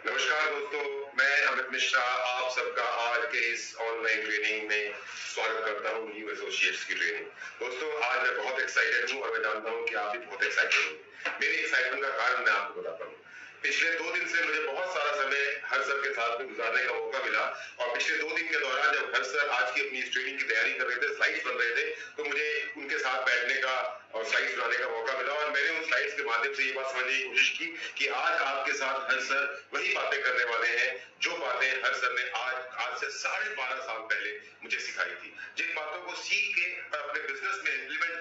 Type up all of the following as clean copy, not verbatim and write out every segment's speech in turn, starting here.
नमस्कार दोस्तों, मैं अमित मिश्रा आप सबका आज के इस ऑनलाइन ट्रेनिंग में स्वागत करता हूं। न्यू एसोसिएट्स की ट्रेनिंग। दोस्तों, आज मैं बहुत एक्साइटेड हूं और मैं जानता हूं कि आप भी बहुत एक्साइटेड होंगे। मेरी एक्साइटमेंट का कारण मैं आपको बताता हूं। पिछले 2 दिन से मुझे बहुत सारा समय हर सर के साथ में गुजारने का मौका मिला और पिछले 2 दिन के दौरान जब हर सर आज की अपनी इस ट्रेनिंग की तैयारी कर रहे थे, स्लाइड्स बन रहे थे, तो मुझे उनके साथ बैठने का और स्लाइड्स बनाने का मौका मिला और मैंने उन स्लाइड्स के माध्यम से ये बात समझने की कोशिश की कि आज आपके साथ हर सर वही बातें करने वाले हैं जो बातें हर सर ने आज से 12.5 साल पहले मुझे सिखाई थी। जिन बातों को सीख के अपने बिजनेस में इम्प्लीमेंट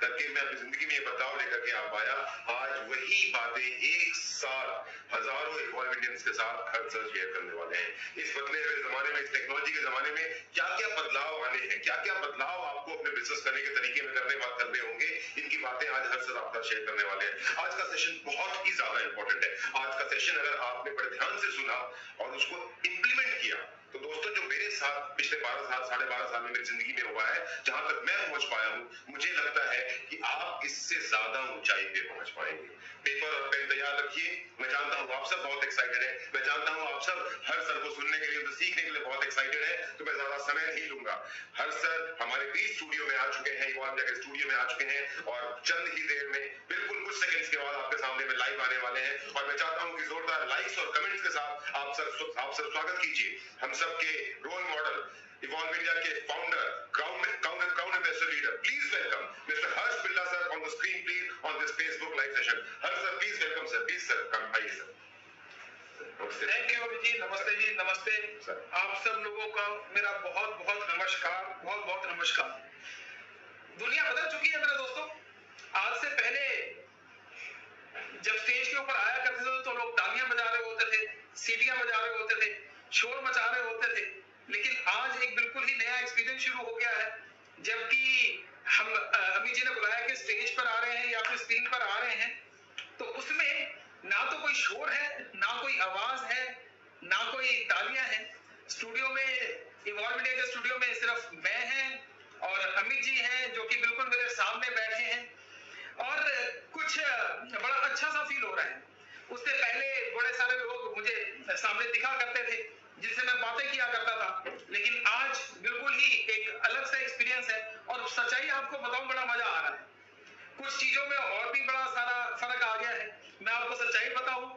करके मैं अपनी जिंदगी में ये बदलाव लेकर के आ पाया, आज वही बातें एक साथ हजारों इवॉल्व इंडियंस के साथ हर सर शेयर करने वाले हैं। इस बदले हुए जमाने में, इस टेक्नोलॉजी के जमाने में क्या क्या बदलाव आने हैं, क्या क्या बदलाव आपको अपने बिजनेस करने के तरीके में करने होंगे, इनकी बातें आज हर सर आपका शेयर करने वाले हैं। आज का सेशन बहुत ही ज्यादा इंपॉर्टेंट है। आज का सेशन अगर आपने बड़े ध्यान से सुना और उसको इंप्लीमेंट किया तो दोस्तों, जो मेरे साथ पिछले 12.5 साल में मेरी जिंदगी में हुआ है, जहां तक मैं पहुंच पाया हूं, मुझे लगता है कि आप इससे ज्यादा ऊंचाई पे पहुंच पाएंगे। पेपर और पेन तैयार रखिए। मैं जानता हूं आप सब बहुत एक्साइटेड है। मैं जानता हूं आप सब हर सर को सुनने के लिए, उसे सीखने के लिए बहुत एक्साइटेड है। तो मैं ज्यादा समय नहीं लूंगा। हर सर हमारे बीच स्टूडियो में आ चुके हैं, इवॉल्व के स्टूडियो में आ चुके हैं और चंद ही देर में, बिल्कुल कुछ सेकंड्स के बाद आपके सामने में लाइव आने वाले हैं। और मैं चाहता हूं कि जोरदार लाइक्स और कमेंट्स के साथ आप सब स्वागत कीजिए हम सबके रोल मॉडल, इवॉल्व इंडिया के founder, crown investor leader. Please welcome mister Harsh Birla sir on the screen please on this Facebook live session. Harsh sir, please welcome sir. Please sir, come आइए सर। Thank you Amit ji. नमस्ते जी। नमस्ते आप सब लोगों का मेरा बहुत बहुत नमस्कार, बहुत बहुत नमस्कार। दुनिया बदल चुकी है मेरे दोस्तों। आज से पहले जब स्टेज के ऊपर आया करते थे तो लोग तालियां बजा रहे होते थे, सीटियां बजा रहे होते थे, शोर मचा रहे होते थे। लेकिन आज एक बिल्कुल ही नया एक्सपीरियंस शुरू हो गया है। जबकि हम अमित जी ने बुलाया कि स्टेज पर आ रहे हैं या फिर स्क्रीन पर आ रहे हैं, तो उसमें ना तो कोई शोर है, ना कोई आवाज है, ना कोई तालियां हैं। स्टूडियो में, इवॉल्व इंडिया के स्टूडियो में सिर्फ मैं हैं और अमित जी हैं जो कि बिल्कुल मेरे सामने बैठे हैं और कुछ बड़ा अच्छा सा फील हो रहा है। उससे पहले बड़े सारे लोग मुझे सामने दिखा करते थे जिनसे मैं बातें किया करता था, लेकिन आज बिल्कुल ही एक अलग सा एक्सपीरियंस है और सच्चाई आपको बताऊं, बड़ा मजा आ रहा है। कुछ चीजों में और भी बड़ा सारा फर्क आ गया है। मैं आपको सच्चाई बताऊं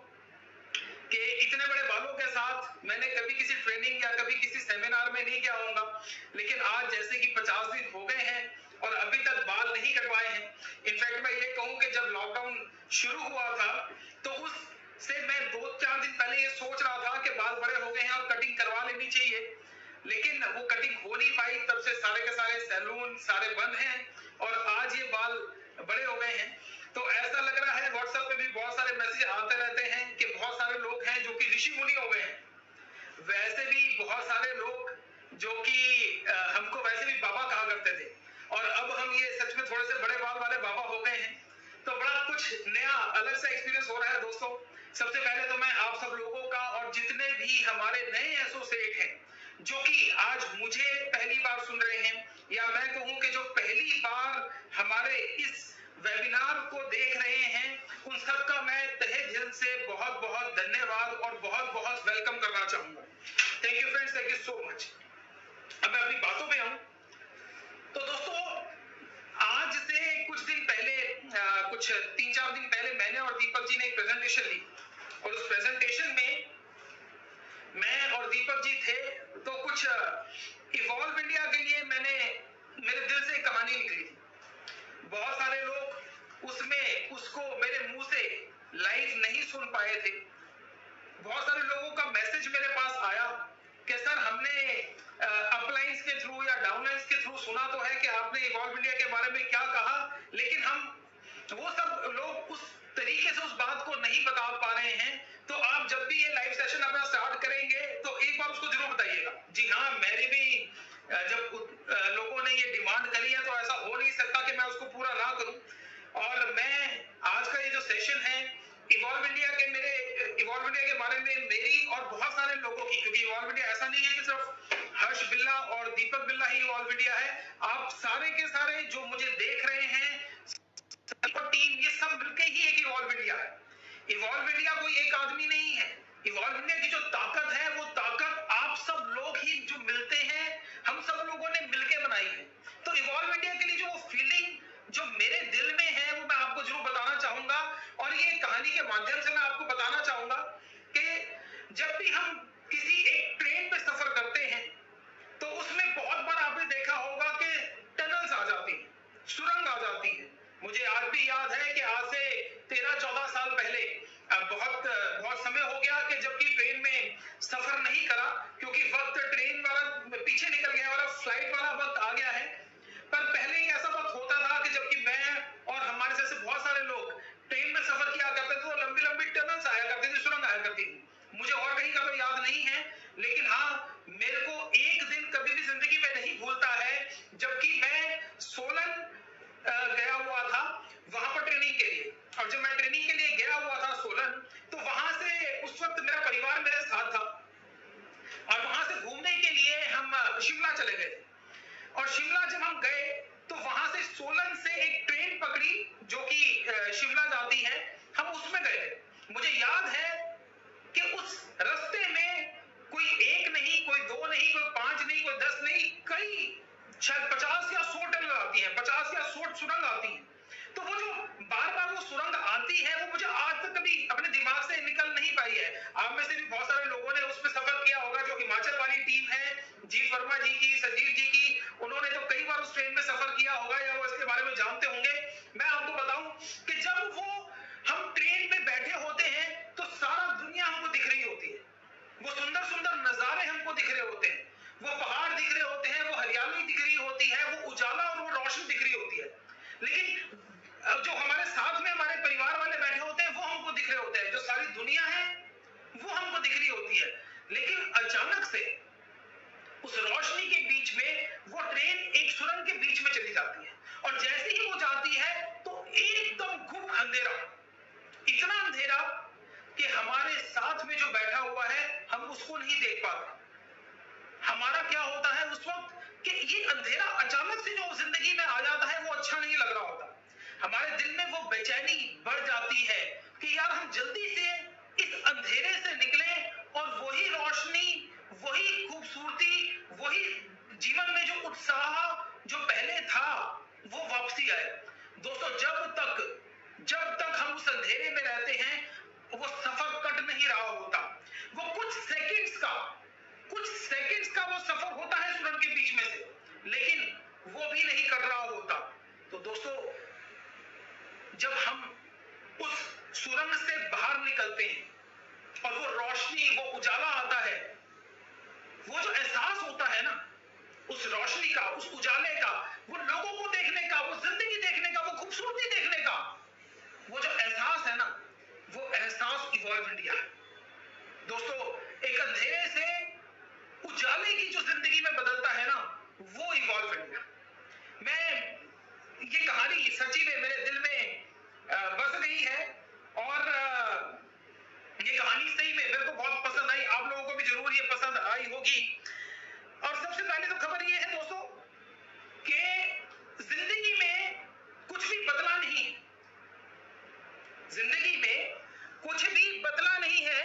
कि इतने बड़े बालों के साथ मैंने कभी किसी ट्रेनिंग या कभी किसी सेमिनार में नहीं गया होगा, लेकिन आज जैसे कि 50 दिन हो गए हैं और अभी तक बाल नहीं कटवाए हैं। इनफैक्ट मैं ये कहूं कि जब लॉकडाउन शुरू हुआ था तो उससे मैं 2-4 दिन पहले ये सोच रहा था कि बाल बड़े हो गए हैं और कटिंग करवा लेनी चाहिए, लेकिन वो कटिंग हो नहीं पाई। तब से सारे के सारे सैलून सारे बंद हैं और आज ये बाल बड़े हो गए हैं। तो ऐसा लग रहा है, व्हाट्सएप पे भी बहुत सारे मैसेज आते रहते हैं कि बहुत सारे लोग हैं जो कि ऋषि मुनि हो गए हैं। वैसे भी बहुत सारे लोग जो कि हमको वैसे भी बाबा कहा करते थे और अब हम ये सच में थोड़े से बड़े बाल वाले बाबा हो गए हैं। तो बड़ा कुछ नया अलग सा एक्सपीरियंस हो रहा है दोस्तों। सबसे पहले तो मैं आप सब लोगों का और जितने भी हमारे नए एसोसिएट हैं जो कि आज मुझे पहली बार सुन रहे हैं, या मैं कहूं कि जो पहली बार हमारे इस वेबिनार को देख रहे हैं, उन सबका मैं तहे दिल से बहुत बहुत धन्यवाद धन्यवाद और बहुत बहुत वेलकम करना चाहूंगा। Thank you friends, thank you so much. अब मैं अपनी बातों पे आऊं तो दोस्तों, आज से कुछ दिन पहले, कुछ 3-4 दिन पहले मैंने और दीपक जी ने एक प्रेजेंटेशन ली और उस प्रेजेंटेशन में मैं और दीपक जी थे। तो कुछ इवॉल्व इंडिया के लिए मेरे दिल से एक कहानी निकली थी। बहुत सारे लोग उसको मेरे मुंह से लाइव नहीं सुन पाए थे। बहुत सारे लोगों का मैसेज मेरे पास आया कि सर, हमने अपलाइंस के थ्रू या डाउनलाइंस के थ्रू सुना तो है कि आपने इवॉल्व इंडिया के बारे में क्या कहा, लेकिन वो सब लोग उस तरीके से उस बात को नहीं बता पा रहे हैं। तो आप जब भी ये लाइव सेशन अपना स्टार्ट करेंगे तो एक बार उसको जरूर बताइएगा। जी हाँ, मेरी भी जब लोगों ने ये डिमांड करी है तो ऐसा हो नहीं सकता कि मैं उसको पूरा ना करूं। और मैं आज का ये जो सेशन है इवॉल्व इंडिया के बारे में मेरी और बहुत सारे लोगों की, क्योंकि इवॉल्व इंडिया ऐसा नहीं है कि सिर्फ हर्ष बिल्ला और दीपक बिल्ला ही इवॉल्व इंडिया है। आप सारे के सारे जो मुझे देख रहे हैं, टीम, ये सब मिलकर ही एक इवॉल्व इंडिया है। इवॉल्व इंडिया कोई एक आदमी नहीं है। इवॉल्व इंडिया की जो ताकत है वो ताकत आप सब लोग ही जो मिलते हैं, हम सब लोगों ने मिलकर बनाई है। तो इवॉल्व इंडिया के लिए जो फीलिंग जो मेरे दिल में है वो मैं आपको जरूर बताना चाहूंगा। और ये कहानी के माध्यम से मैं आपको बताना चाहूंगा कि जब भी हम किसी एक ट्रेन पे सफर करते हैं तो उसमें बहुत बार आपने देखा होगा कि टनल्स आ जाती हैं, सुरंग आ जाती है। मुझे आज भी याद है कि आज से 13-14 साल पहले, बहुत समय हो गया कि जबकि ट्रेन में सफर नहीं करा, क्योंकि वक्त ट्रेन वाला पीछे निकल गया और फ्लाइट वाला वक्त आ गया है। पर पहले एक ऐसा वक्त होता था कि जबकि मैं और हमारे जैसे बहुत सारे लोग ट्रेन में सफर किया करते थे तो लंबी लंबी टनल्स आया करती थी, सुरंग आया करती थी। मुझे और कहीं का तो याद नहीं है, लेकिन हाँ, मेरे को एक दिन कभी भी जिंदगी में नहीं भूलता है जबकि मैं सोलन गया हुआ था वहां पर ट्रेनिंग के लिए। और जब मैं ट्रेनिंग के लिए गया हुआ था सोलन, तो वहां से उस वक्त मेरा परिवार मेरे साथ था और वहां से घूमने के लिए हम शिमला चले गए थे। और शिमला जब हम गए तो वहां से सोलन से एक ट्रेन पकड़ी जो कि शिमला जाती है, हम उसमें गए थे। मुझे याद है कि उस रास्ते में कोई एक नहीं, कोई दो नहीं, कोई 5 नहीं, कोई 10 नहीं, कई शायद 50 या 100 टनल आती है, 50 या 100 सुरंग आती है। तो वो जो बार बार वो सुरंग आती है वो मुझे आज तक कभी अपने दिमाग से निकल नहीं पाई है। आप में से भी बहुत सारे लोगों ने उस पर सफर किया होगा, जो हिमाचल वाली टीम है, जीत वर्मा जी की, संजीव जी की, उन्होंने तो कई बार उस ट्रेन में सफर किया होगा या वो इसके बारे में जानते होंगे। मैं आपको बताऊं कि जब हम ट्रेन में बैठे होते हैं तो सारा दुनिया हमको दिख रही होती है, वो सुंदर सुंदर नजारे हमको दिख रहे होते हैं, वो पहाड़ दिख रहे होते हैं, वो हरियाली दिख रही होती है, वो उजाला और वो रोशनी दिख रही होती है। लेकिन जो हमारे साथ में हमारे परिवार वाले बैठे होते हैं वो हमको दिख रहे होते हैं, जो सारी दुनिया है वो हमको दिख रही होती है। लेकिन अचानक से उस रोशनी के बीच में वो ट्रेन एक सुरंग के बीच में चली जाती है और जैसे ही वो जाती है तो एकदम खूब अंधेरा, इतना अंधेरा कि हमारे साथ में जो बैठा हुआ है हम उसको नहीं देख पाते। हमारा क्या होता है उस वक्त कि ये अंधेरा अचानक से जो जिंदगी में आ जाता है वो अच्छा नहीं लग रहा होता। हमारे दिल में वो बेचैनी बढ़ जाती है कि यार हम जल्दी से इस अंधेरे से निकले और वही रोशनी, वही खूबसूरती, वही जीवन में जो उत्साह जो पहले था वो वापसी आए। दोस्तों, जब तक हम उस अंधेरे में रहते हैं वो सफर कट नहीं रहा होता। वो कुछ सेकंड्स का वो सफर होता है सुरंग के बीच में से, लेकिन वो भी नहीं कट रहा होता। तो दोस्तों, जब हम उस सुरंग से बाहर निकलते हैं और वो रोशनी, वो उजाला आता है, वो जो एहसास होता है ना उस रोशनी का, उस उजाले का, वो लोगों को देखने का, वो जिंदगी देखने का, वो खूबसूरती देखने का, वो जो एहसास है ना, वो एहसास इवॉल्व इंडिया है। दोस्तों, एक अंधेरे से उजाले की जो जिंदगी में बदलता है ना, वो इवॉल्व इंडिया। मैं ये कहानी सच्ची में मेरे दिल में बस गई है और ये कहानी सही में मेरे को बहुत पसंद आई। आप लोगों को भी जरूर ये पसंद आई होगी। और सबसे पहले तो खबर ये है दोस्तों कि जिंदगी में कुछ भी बदला नहीं है, जिंदगी में कुछ भी बदला नहीं है,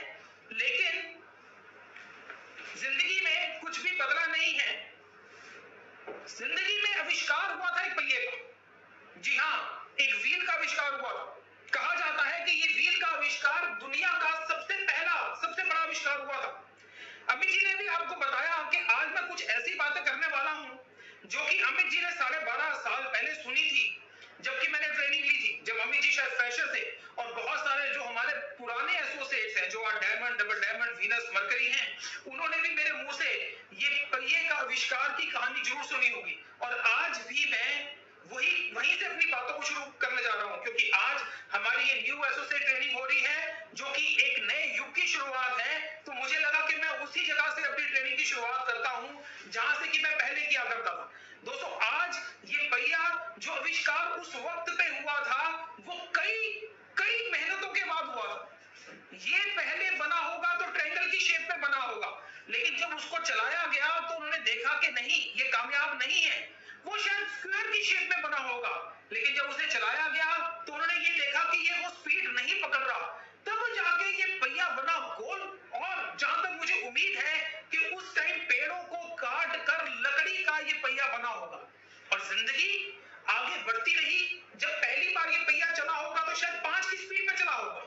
जो कि अमित जी ने 12.5 साल पहले सुनी थी, जबकि मैंने ट्रेनिंग ली थी जब अमित जी शायद फ्रेशर थे, और बहुत सारे जो हमारे पुराने एसोसिएट्स हैं, जो आज diamond, double diamond, Venus, mercury हैं, उन्होंने भी मेरे मुंह से ये पहिए का आविष्कार की कहानी जरूर सुनी होगी। और आज भी मैं वहीं से अपनी बातों को शुरू करने जा रहा हूं, क्योंकि आज हमारी ये न्यू एसोसिएट ट्रेनिंग हो रही है, जो कि एक नए युग की शुरुआत है। तो मुझे लगा कि मैं उसी जगह से अपनी ट्रेनिंग की शुरुआत करता हूं जहां से कि मैं पहले किया करता था। दोस्तों, आज ये पहिया जो आविष्कार उस वक्त पे हुआ था, वो कई मेहनतों के बाद हुआ था। ये पहले बना होगा तो ट्रायंगल की शेप में बना होगा, लेकिन जब उसको चलाया गया तो उन्होंने देखा कि नहीं, ये कामयाब नहीं है। वो शायद स्क्वायर की शेप में बना होगा, लेकिन जब उसे चलाया गया तो उन्होंने ये देखा कि ये वो स्पीड नहीं पकड़ रहा, तब जाके ये पहिया बना गोल। और जहां तक मुझे उम्मीद है कि उस टाइम पेड़ों को काट कर लकड़ी का ये पहिया बना होगा। और जिंदगी आगे बढ़ती रही। जब पहली बार ये पहिया चला होगा तो शायद 5 की स्पीड में चला होगा,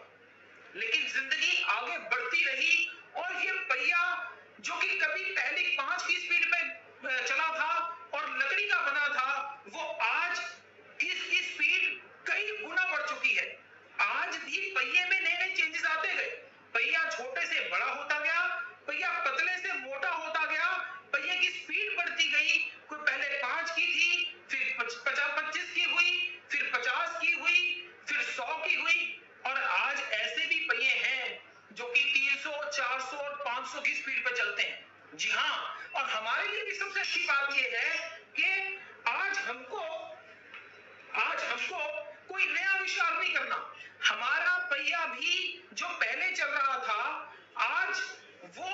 लेकिन जिंदगी आगे बढ़ती रही और ये पहिया जो कि कभी पहले 5 की स्पीड में चला था और लकड़ी का बना था, वो आज इसकी स्पीड कई गुना बढ़ चुकी है। आज भी पहिए में नए नए चेंजेस आते गए। पहिया छोटे से बड़ा होता गया, पहिया पतले से मोटा होता गया, पहिए की स्पीड बढ़ती गई। कोई पहले 5 की थी, फिर 25 की हुई, फिर 50 की हुई, फिर 100 की हुई, और आज ऐसे भी पहिए हैं जो कि 300, 400 और 500 की स्पीड पे चलते हैं। जी हाँ, और हमारे लिए भी सबसे अच्छी बात यह है कि आज हमको कोई नया आविष्कार नहीं करना। हमारा पहिया भी जो पहले चल रहा था, आज वो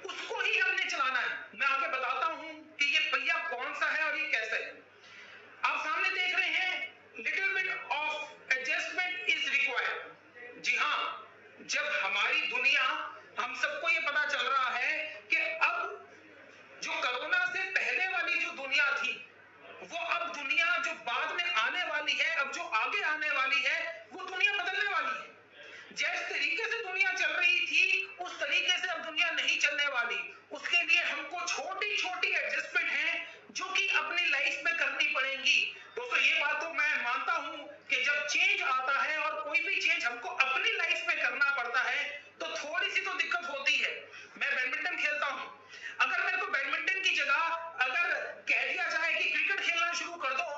उसको ही हमने चलाना है। मैं आगे बताता हूं कि ये पहिया कौन सा है और ये कैसा है। आप सामने देख रहे हैं, little bit of adjustment is required. जी हाँ, जब हमारी दुनिया, हम सबको ये पता चल रहा है कि अब जो कोरोना से पहले वाली जो दुनिया थी, वो अब दुनिया जो बाद में आने वाली है, अब जो आगे आने वाली है, वो दुनिया बदलने वाली है। जिस तरीके से दुनिया चल रही थी, उस तरीके से अब दुनिया नहीं चलने वाली। उसके लिए हमको छोटी छोटी एडजस्टमेंट है जो कि अपनी लाइफ में करनी पड़ेंगी। दोस्तों, ये बात तो मैं मानता हूं कि जब चेंज आता है और कोई भी चेंज हमको अपनी लाइफ में करना पड़ता है, तो थोड़ी सी तो दिक्कत होती है। मैं बैडमिंटन खेलता हूं, अगर मेरे को बैडमिंटन की जगह अगर कह दिया जाए कि क्रिकेट खेलना शुरू कर दो,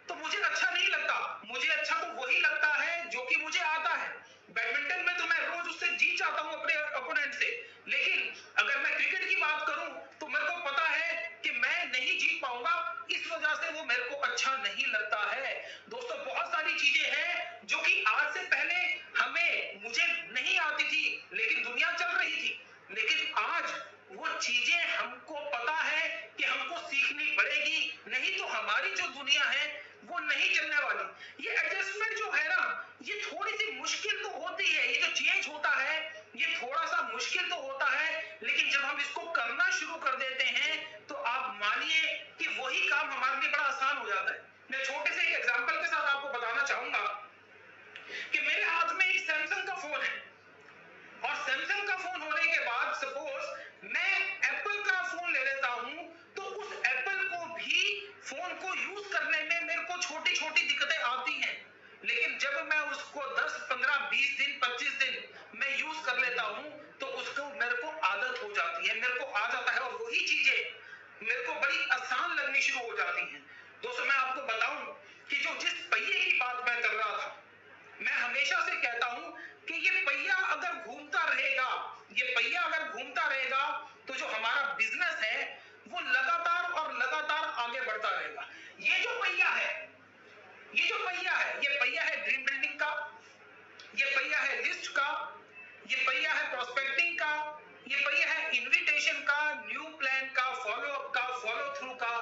तो मुझे अच्छा नहीं लगता। मुझे अच्छा तो वही लगता है जो कि मुझे आता है। बैडमिंटन में तो मैं रोज उससे जीत जाता हूं अपने ओपोनेंट से, लेकिन अगर मैं क्रिकेट की बात करूं तो मेरे को पता है कि मैं नहीं जीत पाऊंगा, इस वजह से वो मेरे को अच्छा नहीं लगता है। दोस्तों, बहुत सारी चीजें हैं जो कि आज से पहले मुझे नहीं आती थी, लेकिन दुनिया चल रही थी। लेकिन आज वो चीजें हमको पता है कि हमको सीखनी पड़ेगी, नहीं तो हमारी जो दुनिया है वो नहीं चलने वाली। ये एडजस्टमेंट जो है ना, ये थोड़ी सी मुश्किल तो होती है। ये जो चेंज होता है, ये थोड़ा सा मुश्किल तो होता है, लेकिन जब हम इसको करना शुरू कर देते हैं तो आप मानिए कि वही काम हमारे लिए बड़ा आसान हो जाता है। मैं छोटे से एक एग्जांपल के साथ आपको बताना चाहूंगा कि मेरे हाथ में एक सैमसंग का फोन है, और सैमसंग का फोन होने के बाद सपोज मैं एप्पल का फोन ले लेता हूं, तो उस एप्पल को भी फोन को यूज करने में मेरे को छोटी छोटी दिक्कतें आती हैं। लेकिन जब मैं उसको 10, 15, 20 दिन, 25 दिन मैं यूज कर लेता हूं, तो उसको मेरे को आदत हो जाती है, मेरे को आ जाता है, और वही चीजें मेरे को बड़ी आसान लगनी शुरू हो जाती हैं। दोस्तों, मैं आपको बताऊं कि जिस पहिए की बात मैं कर रहा था, मैं हमेशा से कहता हूं कि ये पहिया अगर घूमता रहेगा, तो जो हमारा बिजनेस है वो लगातार और लगातार आगे बढ़ता रहेगा। ये जो पहिया है, ये पहिया है ड्रीम बिल्डिंग का, ये पहिया है लिस्ट का, ये पहिया है प्रोस्पेक्टिंग का, ये पहिया है इन्विटेशन का, न्यू प्लान का, फॉलो अप का, फॉलो थ्रू का,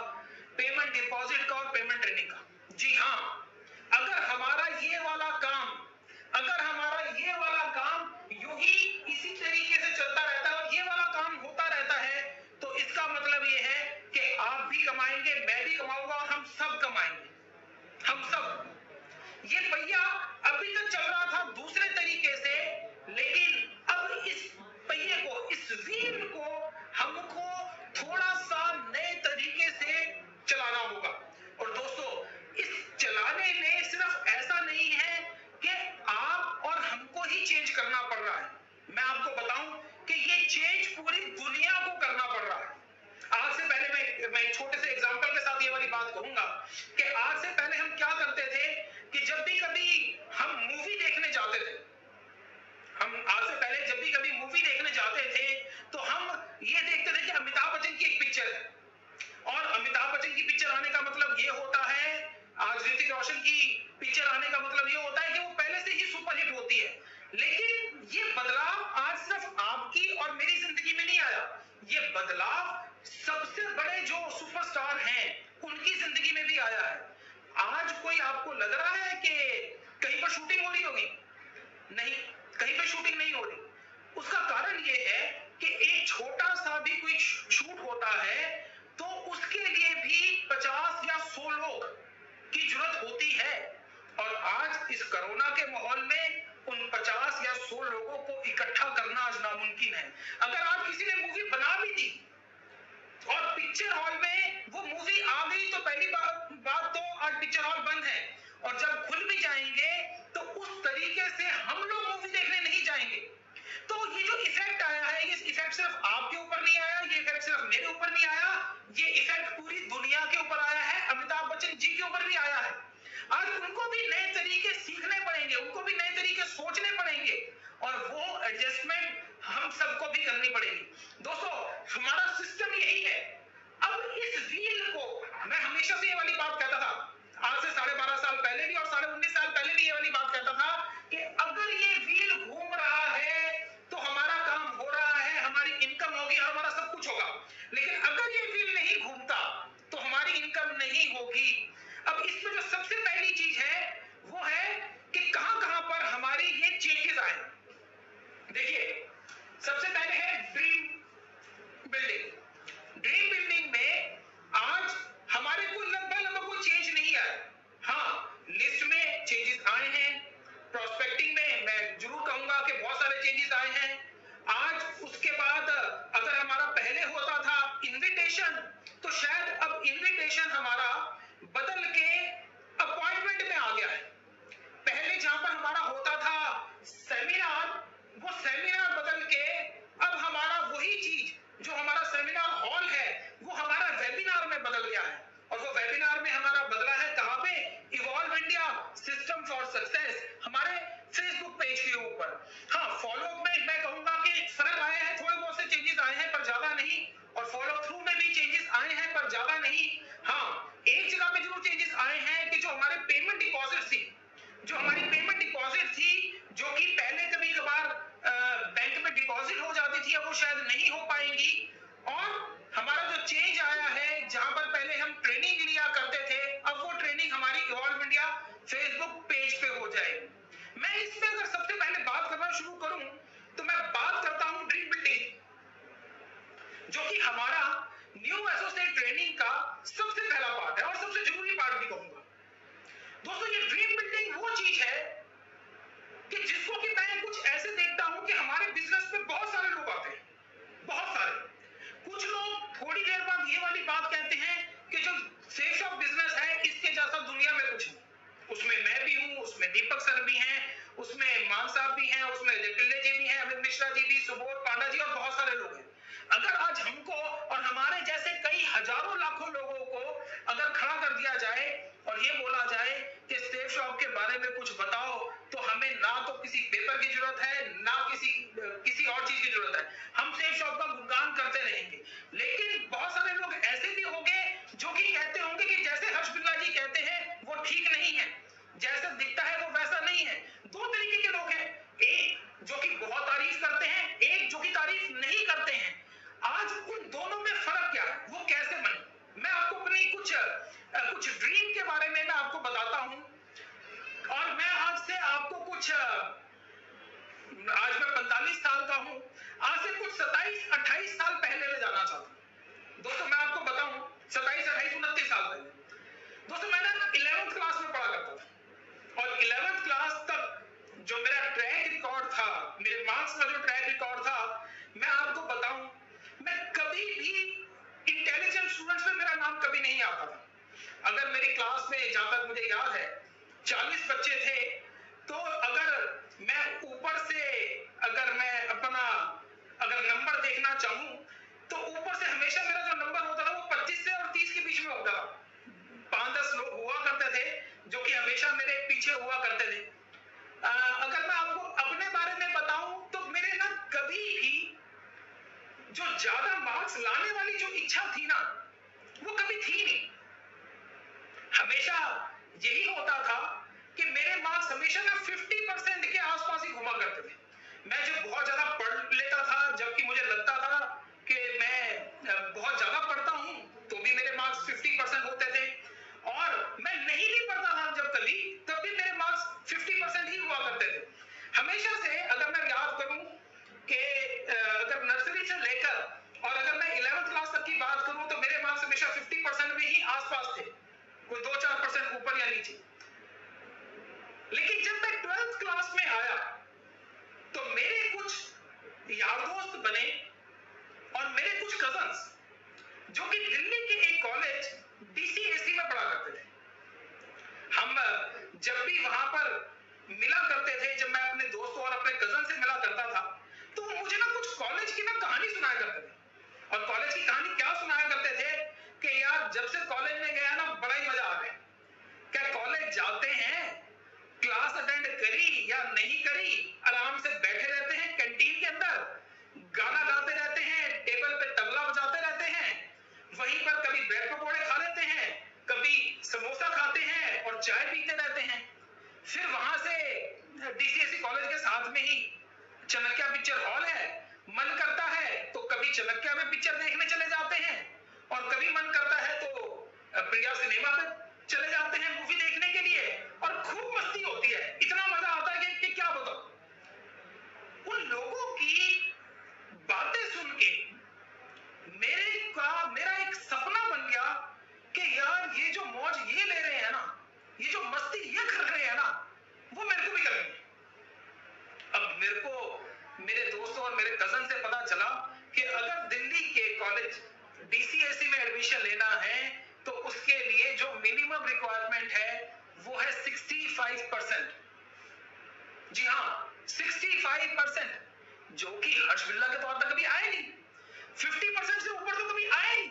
पेमेंट डिपॉजिट का और पेमेंट ट्रेनिंग का। जी हाँ, अगर हमारा ये वाला काम यूं ही इसी तरीके से चलता रहता है और ये वाला काम होता रहता है, तो इसका मतलब ये है कि आप भी कमाएंगे, मैं भी कमाऊंगा, और हम सब कमाएंगे, हम सब। ये पहिया अभी तक चल रहा था दूसरे तरीके से, लेकिन अब इस पहिए को, इस व्हील को हमको थोड़ा सा नए तरीके से चेंज पूरी दुनिया को करना पड़ रहा है। आज से पहले मैं एक छोटे से एग्जांपल के साथ ये वाली बात कहूंगा कि आज से पहले हम क्या करते थे कि जब भी कभी हम मूवी देखने जाते थे, तो हम ये देखते थे कि अमिताभ बच्चन की एक पिक्चर है और अमिताभ बच्चन की पिक्चर आने का मतलब ये होता है, आज ऋतिक रोशन की पिक्चर आने का मतलब ये होता है कि वो पहले से ही सुपरहिट होती है। लेकिन ये बदलाव आज सिर्फ आपकी और मेरी जिंदगी में नहीं आया, ये बदलाव सबसे बड़े जो सुपरस्टार हैं उनकी जिंदगी में भी आया है। आज कोई आपको लग रहा है कि कहीं पर शूटिंग हो रही होगी? नहीं, कहीं पर शूटिंग नहीं हो रही। उसका कारण ये है कि एक छोटा सा भी कोई शूट होता है तो उसके लिए भी 50 या 100 लोग की जरूरत होती है। और आज इस कोरोना के माहौल में उन 50 या 100 लोगों को इकट्ठा करना आज नामुमकिन है। अगर आज किसी ने मूवी बना भी दी और पिक्चर हॉल में वो मूवी आ गई तो पहली बात तो आज पिक्चर हॉल बंद है, और जब खुल भी जाएंगे तो उस तरीके से हम लोग मूवी देखने नहीं जाएंगे। तो ये जो इफेक्ट आया है, ये इफेक्ट सिर्फ आपके ऊपर नहीं आया, ये इफेक्ट सिर्फ मेरे ऊपर नहीं आया, ये इफेक्ट पूरी दुनिया के ऊपर आया है, अमिताभ बच्चन जी के ऊपर भी आया है। आज उनको भी नए तरीके सीखने पड़ेंगे, उनको भी नए तरीके सोचने पड़ेंगे और वो एडजस्टमेंट हम सबको भी करनी पड़ेगी। दोस्तों, हमारा सिस्टम यही है। अब इस व्हील को मैं हमेशा से ये वाली बात कहता था, आज से 12.5 साल पहले भी और 19.5 साल पहले भी ये वाली बात कहता था कि अगर ये व्हील घूम रहा है तो हमारा काम हो रहा है, हमारी इनकम होगी और हमारा सब कुछ होगा। लेकिन अगर ये व्हील नहीं घूमता तो हमारी इनकम नहीं होगी। अब इसमें जो सबसे पहली चीज है वो है कि कहां-कहां पर हमारी ये चेंजेस आए। देखिए, सबसे पहले है ड्रीम बिल्डिंग। ड्रीम बिल्डिंग में आज हमारे को लगभग कोई चेंज नहीं आया। हाँ, लिस्ट में चेंजेस आए हैं, प्रोस्पेक्टिंग में मैं जरूर कहूंगा कि बहुत सारे चेंजेस आए हैं। आज उसके बाद अगर हमारा पहले होता था इनविटेशन, तो शायद अब इनविटेशन हमारा बदल के अपॉइंटमेंट में आ गया है। पहले जहां पर हमारा होता था सेमिनार, वो सेमिनार बदल के अब हमारा वही चीज जो हमारा सेमिनार हॉल है वो हमारा वेबिनार में बदल गया है। और वो वेबिनार में हमारा बदला है कहां पे? Evolve India system for success, हमारे फेसबुक पेज के ऊपर। हाँ, फॉलो अप में मैं कहूंगा कि फर्क आया है, थोड़े बहुत से चेंजेस आए हैं पर ज्यादा नहीं, और फॉलो थ्रू में भी चेंजेस आए हैं पर ज्यादा नहीं। हाँ, एक जगह पे जरूर चेंजेस आए हैं कि जो हमारे पेमेंट डिपॉजिट थी, जो कि पहले कभी कभार बैंक में डिपॉजिट हो जाती थी, अब वो शायद नहीं हो पाएंगी। और हमारा जो चेंज आया है, जहां पर पहले हम ट्रेनिंग लिया करते थे, अब वो ट्रेनिंग हमारी इवॉल्व इंडिया फेसबुक पेज पे हो जाएगी। मैं इस पे अगर सबसे पहले बात करना शुरू करूं तो मैं बात करता हूं ड्रीम बिल्डिंग, जो कि हमारा न्यू एसोसिएट ट्रेनिंग का सबसे पहला पार्ट है और सबसे जरूरी पार्ट भी कहूंगा। दोस्तों, ये ड्रीम बिल्डिंग वो चीज है कि जिसको कि मैं कुछ ऐसे देखता हूं कि हमारे बिजनेस में बहुत सारे लोग आते हैं, बहुत सारे। कुछ लोग थोड़ी देर बाद ये वाली बात कहते हैं कि जो सेफ शॉप बिजनेस है इसके जैसा दुनिया में कुछ नहीं। उसमें मैं भी हूं, उसमें दीपक सर भी हैं, उसमें मान साहब भी हैं, उसमें टिल्ले जी भी हैं, अमित मिश्रा जी भी, सुबोध पांडा जी और बहुत सारे लोग हैं। अगर आज हमको और हमारे जैसे कई हजारों लाखों लोगों को अगर खड़ा कर दिया जाए और ये बोला जाए कि सेफ शॉप के बारे में कुछ बताओ, तो हमें ना तो किसी पेपर की जरूरत है, ना किसी और चीज की जरूरत है। हम सेफ शॉप का गुणगान करते रहेंगे। लेकिन बहुत सारे लोग ऐसे भी होंगे जो कि कहते होंगे कि जैसे हर्ष बिरला जी कहते हैं वो ठीक नहीं है, जैसा दिखता है वो वैसा नहीं है। दो तरीके के लोग हैं, एक जो कि बहुत तारीफ करते हैं, एक जो कि तारीफ नहीं करते हैं। आज उन दोनों में फर्क क्या है, वो कैसे बने? मैं आपको अपनी कुछ ड्रीम के बारे में मैं आपको बताता हूं। और मैं आज से आपको आज मैं 45 साल का हूं, आज से कुछ 27-28 साल पहले ले जाना चाहता हूं। दोस्तों, मैं आपको बताऊं 27, 28, 29 साल पहले, दोस्तों मैं ना 11th क्लास में पढ़ा करता था। और 11th क्लास तक जो मेरा ट्रैक रिकॉर्ड था, मेरे मार्क्स का जो ट्रैक रिकॉर्ड था, मैं आपको बताऊं, मैं कभी भी इंटेलिजेंट स्टूडेंट्स में मेरा नाम कभी नहीं आता था। अगर मेरी क्लास में, जहां तक मुझे याद है, 40 बच्चे थे, तो अगर मैं ऊपर से अगर मैं अपना नंबर कभी भी जो ज्यादा मार्क्स लाने वाली जो इच्छा थी ना, वो कभी थी नहीं। हमेशा यही होता था कि मेरे मार्क्स हमेशा ना 50% के आसपास ही घुमा करते थे। मैं जब बहुत ज्यादा पढ़ लेता था, जबकि मुझे लगता था कि मैं बहुत ज्यादा पढ़ता हूं, तो भी मेरे मार्क्स 50% होते थे, और मैं नहीं भी पढ़ता था जब कभी, तब भी मेरे मार्क्स 50% ही हुआ करते थे। हमेशा से अगर मैं याद करूं कि अगर नर्सरी से लेकर और अगर मैं 11th क्लास तक की बात करूं, तो मेरे मार्क्स हमेशा 50% में ही आसपास थे, कोई 2-4% ऊपर या नीचे। लेकिन जब मैं 12th क्लास में आया तो मेरे कुछ यार दोस्त बने और मेरे कुछ कजन्स जो कि दिल्ली के एक कॉलेज DCAC में पढ़ा करते थे। हम जब भी वहां पर मिला करते थे, जब मैं अपने दोस्तों और अपने कजन से मिला करता था, तो मुझे ना कुछ कॉलेज की ना कहानी सुनाया करते थे। और कॉलेज की कहानी क्या सुनाया करते थे कि यार जब से कॉलेज में गया ना, बड़ा ही मजा आ गया। क्या कॉलेज जाते हैं, क्लास अटेंड करी या नहीं करी, आराम से बैठे रहते हैं कैंटीन के अंदर, गाना गाते रहते हैं, टेबल पे तबला बजाते रहते हैं, वहीं पर कभी ब्रेड पकौड़े खा लेते हैं, कभी समोसा खाते हैं और चाय पीते रहते हैं। फिर वहां से DCAC कॉलेज के साथ में ही चाणक्य पिक्चर हॉल है, मन करता है तो कभी चाणक्य में पिक्चर देखने चले जाते हैं, और कभी मन करता है तो प्रिया सिनेमा पे चले जाते हैं मूवी देखने के लिए, और खूब मस्ती होती है। इतना मजा आता है कि क्या बताऊं। उन लोगों की बातें सुन के मेरा एक सपना बन गया कि यार ये जो मौज ये ले रहे हैं ना, ये जो मस्ती ये कर रहे हैं ना, वो मेरे को भी करनी है। अब मेरे को मेरे दोस्तों और मेरे कजन से पता चला कि अगर दिल्ली के कॉलेज DCAC में एडमिशन लेना है तो उसके लिए जो मिनिमम रिक्वायरमेंट है वो है 65%। जी हाँ, 65%, जो कि हर्ष बिल्ला के तौर पर कभी आए नहीं। 50% से ऊपर तो कभी आए नहीं।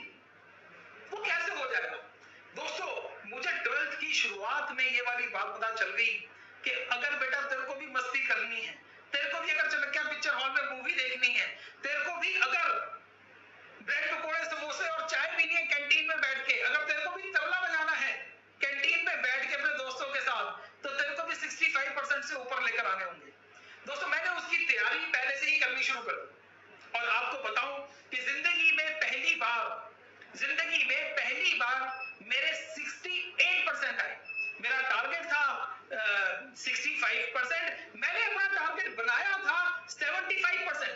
वो कैसे हो जाएगा? दोस्तों, मुझे 12th की शुरुआत में ये वाली बात पता चल गई कि अगर बेटा तेरे को भी मस्ती करनी है, तेरे को भी अगर चाणक्य पिक्चर हॉल में मूवी देखनी है, तेरे को भी अगर ब्रेड पकौड़े समोसे और चाय पीनी है कैंटीन में बैठ के, अगर तेरे को भी तबला बजाना है कैंटीन में बैठ के अपने दोस्तों के साथ, तो तेरे को भी 65% से ऊपर लेकर आने होंगे। दोस्तों, मैंने उसकी तैयारी पहले से ही करनी शुरू कर दी, और आपको बताऊं कि जिंदगी में पहली बार मेरे 68% आए। मेरा टारगेट था 65%, मैंने अपना टारगेट बनाया था 75%,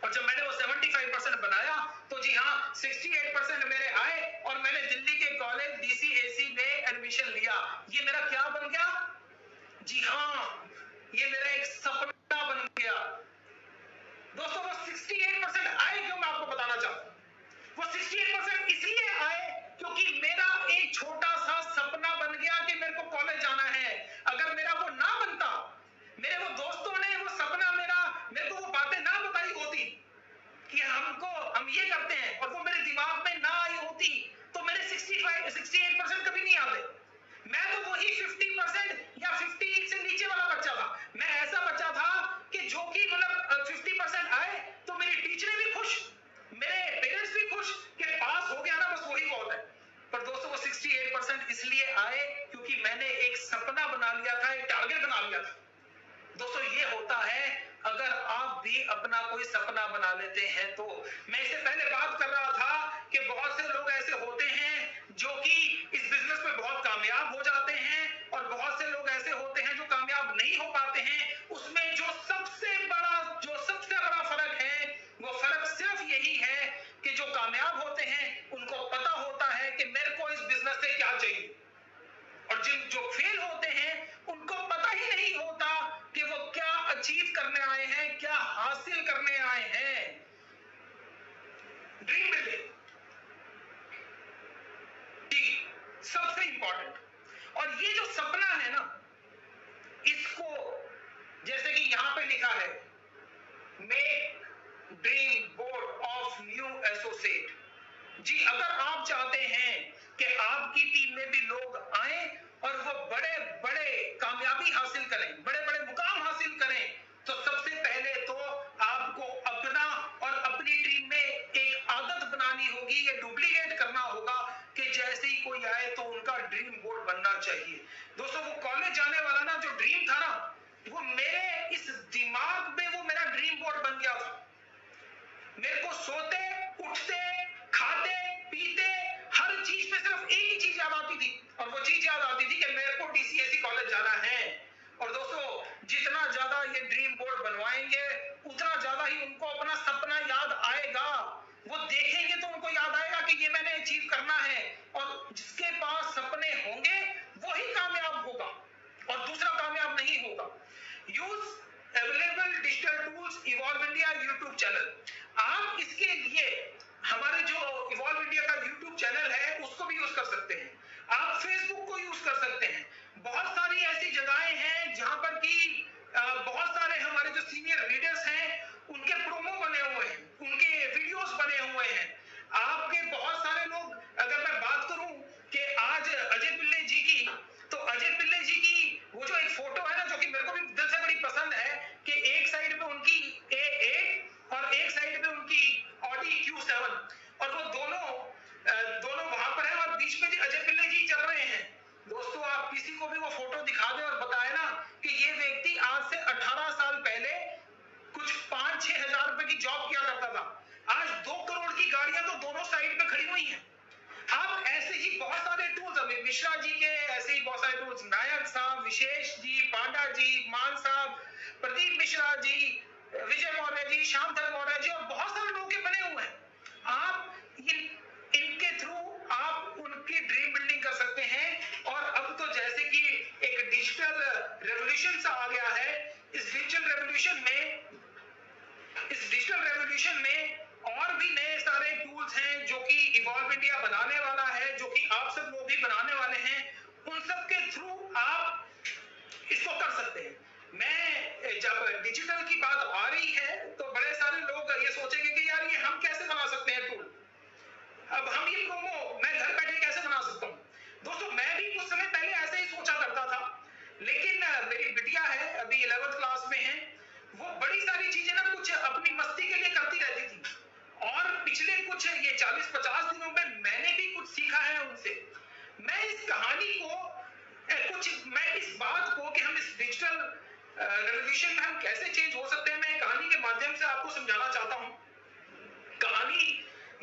और जब मैंने वो 75% बनाया तो जी हाँ 68% मेरे आए, और मैंने दिल्ली के कॉलेज DCAC में एडमिशन लिया। ये मेरा क्या बन गया? जी हाँ, ये मेरा एक सपना बन गया। दोस्तों, वो 68% आए क्यों, मैं आपको बताना चाहता हूं। वो 68% इसलिए आए क्योंकि मेरा एक छोटा सा सपना बन गया कि मेरे को कॉलेज जाना है। अगर मेरा वो ना बनता, मेरे वो दोस्तों ने वो सपना मेरे को वो बातें ना बताई होती कि हम ये करते हैं, और वो मेरे दिमाग में ना आई होती, तो मेरे 68% कभी नहीं आते। मैं तो वही 50% या 50 से नीचे वाला बच्चा था। मैं ऐसा बच्चा था कि जो कि मतलब 50% आए तो मेरी टीचरें भी खुश, मेरे पेरेंट्स भी खुश कि पास हो गया ना, बस वही बहुत है। पर दोस्तों, वो 68% इसलिए आए क्योंकि मैंने एक सपना बना लिया था, एक टारगेट बना लिया था। दोस्तों, ये होता है अगर आप भी अपना कोई सपना बना लेते हैं तो। मैं इससे पहले बात कर रहा था कि बहुत से लोग ऐसे होते हैं जो कि इस बिजनेस में बहुत कामयाब हो जाते हैं, और बहुत से लोग ऐसे होते हैं जो कामयाब नहीं हो पाते हैं। उसमें जो सबसे बड़ा फर्क है, वो फर्क सिर्फ यही है कि जो कामयाब होते हैं उनको पता होता है कि मेरे को इस बिजनेस से क्या चाहिए, और जो फेल होते हैं उनको पता ही नहीं होता कि वो क्या अचीव करने आए हैं, क्या हासिल करने आए हैं। ड्रीम बिल्डिंग सबसे इंपॉर्टेंट, और ये जो सपना है ना, इसको जैसे कि यहां पे लिखा है, make dream board of new associate. जी, अगर आप चाहते हैं कि आपकी टीम में भी लोग आए और वो बड़े बड़े कामयाबी हासिल करें, बड़े बड़े मुकाम हासिल करें, तो सबसे पहले तो आप चीज याद आती थी कि मेरे को डीसीएसई कॉलेज जाना है। और दोस्तों जितना ज्यादा ये ड्रीम बोर्ड बनवाएंगे उतना ज्यादा ही उनको अपना सपना याद आएगा। वो देखेंगे तो उनको याद आएगा कि ये मैंने अचीव करना है। और जिसके पास सपने होंगे वही कामयाब होगा और दूसरा कामयाब नहीं होगा। Use available digital tools evolve India YouTube channel. आप इसके लिए हमारे जो इवॉल्व इंडिया का यूट्यूब चैनल है उसको भी यूज कर सकते हैं। आप फेसबुक को यूज कर सकते हैं। बहुत सारी ऐसी जगहें हैं जहां पर कि बहुत सारे हमारे जो सीनियर लीडर्स हैं उनके प्रोमो बने हुए हैं, उनके वीडियोस बने हुए हैं। आपके बहुत सारे लोग, अगर मैं बात करूं कि आज अजय पिल्ले जी की, तो अजय पिल्ले जी की वो जो एक फोटो है ना, जो कि मेरे को भी दिल से बड़ी पसंद है, कि एक साइड पे उनकी A8 और एक साइड पे उनकी Audi Q7 और वो दोनों वहां पर है और बीच में अजय पिल्ले जी चल रहे हैं। दोस्तों आप किसी को भी वो फोटो दिखा दें और बताए ना कि ये व्यक्ति आज से 18 साल पहले कुछ 5-6 हजार रुपए की जॉब किया करता था। आज 2 करोड़ की गाड़ियां तो दोनों साइड पे खड़ी हुई हैं। आप ऐसे ही बहुत सारे टूल्स, अमित मिश्रा जी के ऐसे ही बहुत सारे टूल्स, नायक साहब, विशेष जी, पांडा जी, मान साहब, प्रदीप मिश्रा जी, विजय मौर्य जी, श्यामधर मौर्य जी और बहुत सारे लोगों के बने हुए हैं। आप इनके थ्रू आप उनकी ड्रीम बिल्डिंग कर सकते हैं। और अब तो जैसे कि एक डिजिटल रेवोल्यूशन सा आ गया है, इस डिजिटल रेवोल्यूशन में और भी नए सारे टूल्स हैं जो कि इवॉल्व इंडिया बनाने वाला है, जो कि आप सब लोग भी बनाने वाले हैं। उन सब के थ्रू आप इसको कर सकते हैं। मैं जब डिजिटल की बात आ रही है तो बड़े सारे लोग ये सोचेंगे कि यार ये हम कैसे बना सकते हैं टूल। अब हम ये प्रोमो मैं घर बैठे कैसे बना सकता हूँ। दोस्तों मैं भी कुछ समय पहले ऐसे ही सोचा करता था, लेकिन मेरी बिटिया है, अभी 11th क्लास में है, वो बड़ी सारी चीजें ना कुछ अपनी मस्ती के लिए करती रहती थी। और पिछले कुछ ये 40-50 दिनों में मैंने भी कुछ सीखा है उनसे। मैं इस कहानी को मैं इस बात को कि हम इस डिजिटल रेवोल्यूशन में हम कैसे चेंज हो सकते हैं, मैं कहानी के माध्यम से आपको समझाना चाहता हूं।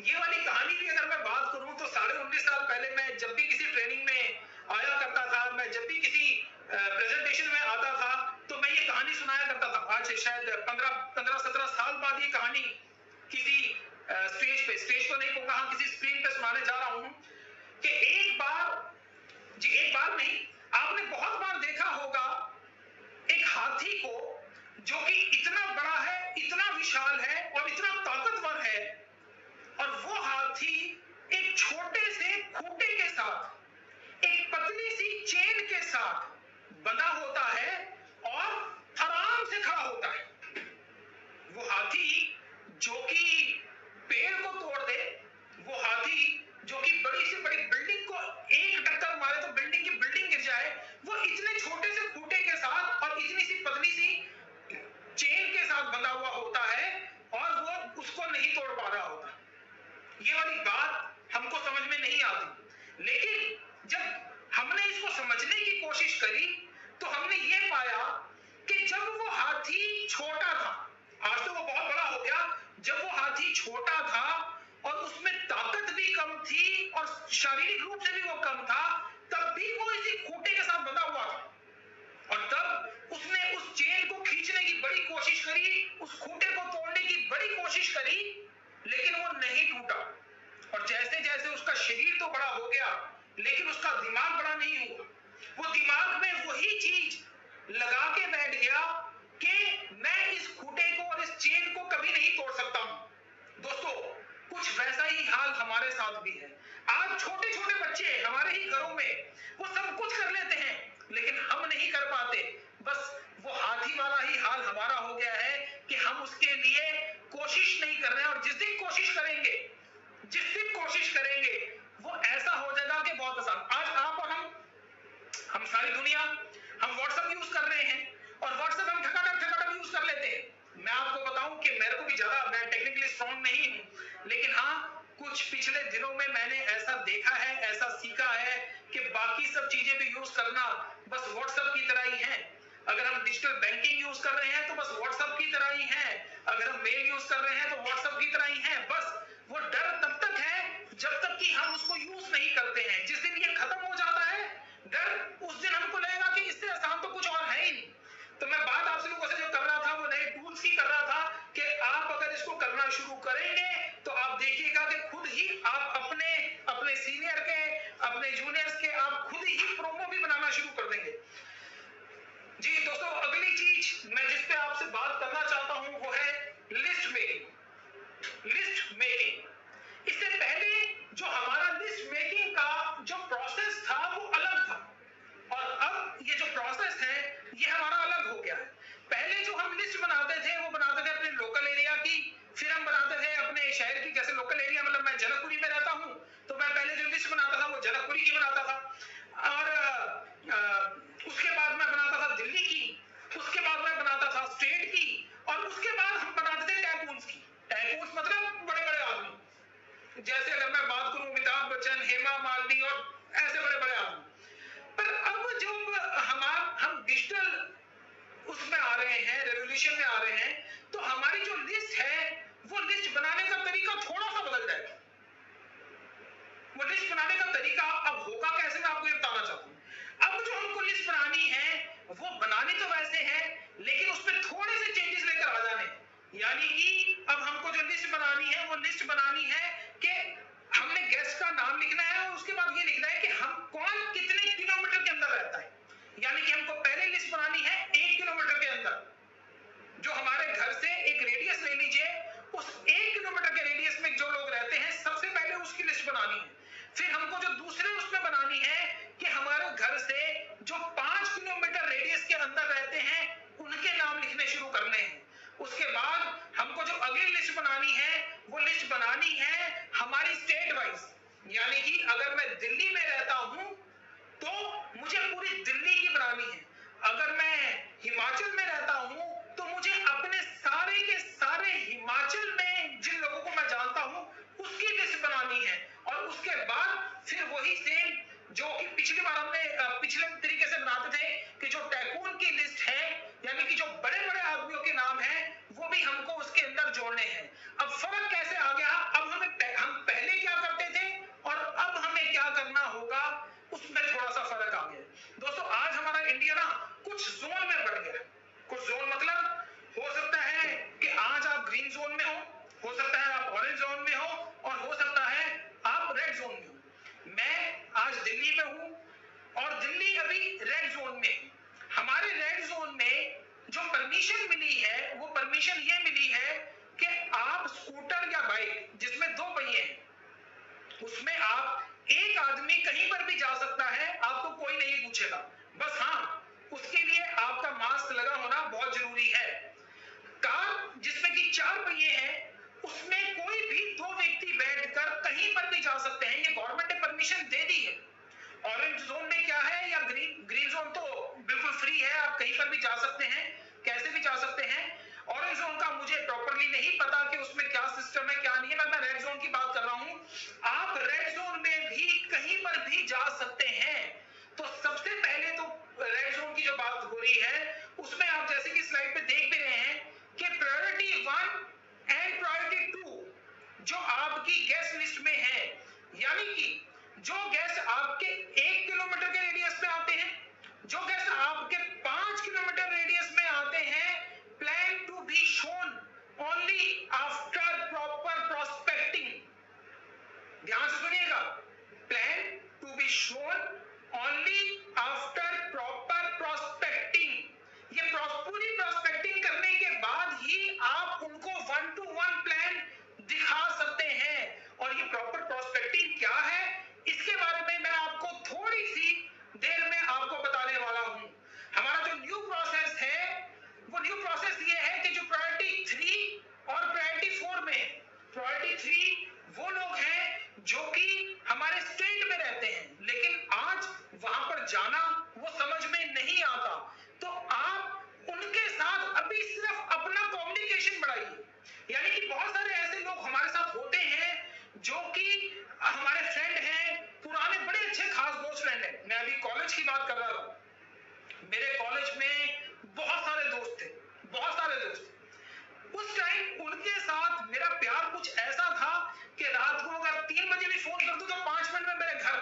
ये वाली कहानी की अगर मैं बात करूं तो 19.5 साल पहले मैं जब भी किसी ट्रेनिंग में आया करता था, मैं जब भी किसी प्रेजेंटेशन में आता था तो मैं ये कहानी सुनाया करता था। आज से शायद 15-17 साल बाद ये कहानी किसी स्टेज तो नहीं कहूंगा, हाँ किसी स्क्रीन पे सुनाने जा रहा हूं कि एक बार नहीं, आपने बहुत बार देखा होगा एक हाथी को जो कि इतना बड़ा है, इतना विशाल है और इतना ताकतवर है, और वो हाथी एक छोटे से खूंटे के साथ, एक पतली सी चेन के साथ बंधा होता है और आराम से खड़ा होता है। वो हाथी जो कि पेड़ को तोड़ दे, वो हाथी जो कि बड़ी से बड़ी बिल्डिंग को एक टक्कर मारे तो बिल्डिंग की बिल्डिंग गिर जाए, वो इतने छोटे से खूंटे के साथ और इतनी सी पतली सी चेन के साथ बंधा हुआ होता है और वो उसको नहीं तोड़ पा रहा होता। ये वाली बात हमको समझ में नहीं आती, लेकिन जब हमने इसको समझने की कोशिश करी तो हमने ये पाया कि जब वो हाथी छोटा था, आज तो वो बहुत बड़ा हो गया, जब वो हाथी छोटा था और उसमें ताकत भी कम थी और शारीरिक रूप से भी वो कम था, तब भी वो इसी खूंटे के साथ बंधा हुआ था। और तब उसने उस चेन को खींचने की बड़ी कोशिश करी, उस खूंटे को तोड़ने की बड़ी कोशिश करी, लेकिन वो नहीं टूटा। और जैसे जैसे उसका शरीर तो बड़ा हो गया लेकिन उसका दिमाग बड़ा नहीं हुआ। वो दिमाग में वही चीज लगा के बैठ गया कि मैं इस खूंटे को और इस चेन को कभी नहीं तोड़ सकता हूं। दोस्तों कुछ वैसा ही हाल हमारे साथ भी है। आज छोटे छोटे बच्चे हमारे ही घरों में वो सब कुछ कर लेते हैं लेकिन हम नहीं कर पाते। बस वो हाथी वाला ही हाल हमारा हो गया है कि हम उसके लिए कोशिश नहीं कर रहे हैं। और जिस दिन कोशिश करेंगे वो ऐसा हो जाएगा कि बहुत आसान। आज आप और हम सारी दुनिया हम व्हाट्सएप यूज कर रहे हैं और व्हाट्सएप हम ठकाठक यूज कर लेते हैं। मैं आपको बताऊं कि मेरे को भी ज्यादा मैं टेक्निकली स्ट्रांग नहीं हूं, लेकिन हाँ कुछ पिछले दिनों में मैंने ऐसा देखा है, ऐसा सीखा है कि बाकी सब चीजें भी यूज करना बस व्हाट्सएप की तरह ही है। अगर हम डिजिटल बैंकिंग यूज कर रहे हैं तो बस व्हाट्सएप की तरह ही है, अगर हम मेल यूज कर रहे हैं तो व्हाट्सएप की तरह ही है। बस वो डर तब तक है जब तक कि हम उसको यूज नहीं करते हैं। जिस दिन ये खत्म हो जाता है करना शुरू करेंगे तो आप देखिएगा कि खुद ही आप अपने सीनियर के, अपने जूनियर्स के आप खुद ही प्रोमो भी बनाना शुरू कर देंगे। जी दोस्तों, अगली चीज मैं जिस पे आपसे बात करना चाहता हूं वो है लिस्ट मेकिंग। लिस्ट मेकिंग, इससे पहले जो हमारा लिस्ट मेकिंग का जो प्रोसेस था वो अलग था, और अब ये जो प्रोसेस है ये हमारा अलग हो गया है। पहले जो हम लिस्ट बनाते थे वो बनाते थे अपने लोकल एरिया की, फिर हम बनाते थे अपने शहर की। जैसे लोकल एरिया मतलब मैं जनकपुरी में रहता हूं तो मैं पहले जो लिस्ट बनाता था वो जनकपुरी की बनाता था, और उसके बाद मैं बनाता था दिल्ली की, उसके बाद मैं बनाता था स्टेट की, और उसके बाद हम बनाते थे टाइकून्स की। टाइकून्स मतलब बड़े बड़े आदमी, जैसे अगर मैं बात करूं अमिताभ बच्चन, हेमा मालिनी और ऐसे बड़े बड़े आदमी। पर अब जब हम डिजिटल उसमें आ रहे हैं, रेवोल्यूशन में आ रहे हैं, तो हमारी जो लिस्ट है वो लिस्ट बनाने का तरीका थोड़ा सा बदल जाएगा। वो लिस्ट बनाने का तरीका अब होगा कैसे, मैं आपको ये बताना चाहता हूं। अब जो हमको लिस्ट बनानी है वो बनानी तो वैसे है, लेकिन उसमें थोड़े से चेंजेस लेकर आ जाने। यानी कि अब हमको जो लिस्ट बनानी है वो लिस्ट बनानी है कि हमने गेस्ट का नाम लिखना है, और उसके बाद ये लिखना है कि हम कौन कितने किलोमीटर के अंदर रहता है। यानी कि हमको पहले लिस्ट बनानी है 1 किलोमीटर के अंदर, जो हमारे घर से एक रेडियस ले लीजिए, उस 1 किलोमीटर के रेडियस में जो लोग रहते हैं सबसे पहले उसकी लिस्ट बनानी है। फिर हमको जो दूसरे उसमें बनानी है कि हमारे घर से जो 5 किलोमीटर रेडियस के अंदर रहते हैं उनके नाम लिखने शुरू करने हैं। उसके बाद हमको जो अगली लिस्ट बनानी है वो लिस्ट बनानी है हमारी स्टेट वाइज। यानी कि अगर मैं दिल्ली में रहता हूं तो मुझे पूरी दिल्ली की बनानी है, अगर मैं हिमाचल में रहता हूं तो मुझे अपने सारे के सारे हिमाचल में जिन लोगों को मैं जानता हूं उसकी लिस्ट बनानी है। और उसके बाद फिर वही सेम जो कि पिछली बार हमने पिछले तरीके से बनाते थे कि जो टाइकून की लिस्ट है, यानी कि जो बड़े बड़े आदमियों के नाम हैं वो भी हमको उसके अंदर जोड़ने हैं। अब फर्क कैसे आ गया, अब हम पहले क्या करते थे और अब हमें क्या करना होगा उसमें थोड़ा सा फर्क आ गया। दोस्तों, आज हमारा इंडिया ना कुछ जोन में बढ़ गया। कुछ जोन मतलब हो सकता है कि आज आप ग्रीन जोन में हो सकता है आप ऑरेंज जोन में हो, और हो सकता है आप रेड जोन में हो। मैं आज दिल्ली में हूं और दिल्ली अभी रेड जोन में है। हमारे रेड जोन में जो परमिशन मिली है वो परमिशन ये मिली है कि आप स्कूटर या बाइक जिसमें 2 पहिए हैं उसमें आप एक आदमी कहीं पर भी जा सकता है, आपको कोई नहीं पूछेगा। बस हाँ, उसके लिए आपका मास्क लगा होना बहुत जरूरी है। कार जिसमें कि 4 पहिए हैं उसमें कोई भी 2 व्यक्ति बैठकर कहीं पर भी जा सकते हैं, ये गवर्नमेंट ने परमिशन दे दी है। ऑरेंज जोन में क्या है या ग्रीन जोन तो बिल्कुल फ्री है, आप कहीं पर भी जा सकते हैं, कैसे भी जा सकते हैं। ऑरेंज जोन का मुझे प्रॉपर्ली नहीं पता कि उसमें क्या सिस्टम है क्या नहीं है, मैं रेड जोन की बात कर रहा हूं। आप रेड जोन में भी कहीं पर भी जा सकते हैं। तो सबसे पहले तो रेड जोन की जो बात हो रही है उसमें आप जैसे कि स्लाइड पे देख भी रहे हैं कि प्रायोरिटी 1 एंड प्रायोरिटी 2 जो आपकी गेस्ट लिस्ट में है, यानी कि जो गेस्ट आपके 1 किलोमीटर के रेडियस में आते हैं, जो गेस्ट आपके 5 किलोमीटर रेडियस में आते हैं, plan to be shown only after proper prospecting. ध्यान से सुनिएगा, plan to be shown only after proper prospecting. ये पूरी प्रोस्पेक्टिंग करने के बाद ही आप उनको 1-to-1 प्लान दिखा सकते हैं। और ये प्रॉपर प्रोस्पेक्टिंग क्या है इसके बारे में मैं आपको थोड़ी सी देर में आपको बताने वाला हूं। हमारा जो न्यू प्रोसेस है वो न्यू प्रोसेस ये है कि जो प्रायोरिटी 3 और प्रायोरिटी 4 में, प्रायोरिटी 3 वो लोग हैं जो कि हमारे स्टेट में रहते हैं लेकिन आज वहां पर जाना वो समझ में नहीं आता, तो आप उनके साथ अभी सिर्फ अपना कम्युनिकेशन बढ़ाइए। यानी कि बहुत सारे ऐसे लोग हमारे साथ होते हैं जो कि हमारे फ्रेंड हैं, पुराने बड़े अच्छे खास दोस्त फ्रेंड हैं। मैं अभी कॉलेज की बात कर रहा था, मेरे कॉलेज में बहुत सारे दोस्त थे, बहुत सारे दोस्त। उस टाइम उनके साथ मेरा प्यार कुछ ऐसा था कि रात को अगर 3 बजे भी फोन कर दूं तो 5 मिनट में मेरे घर।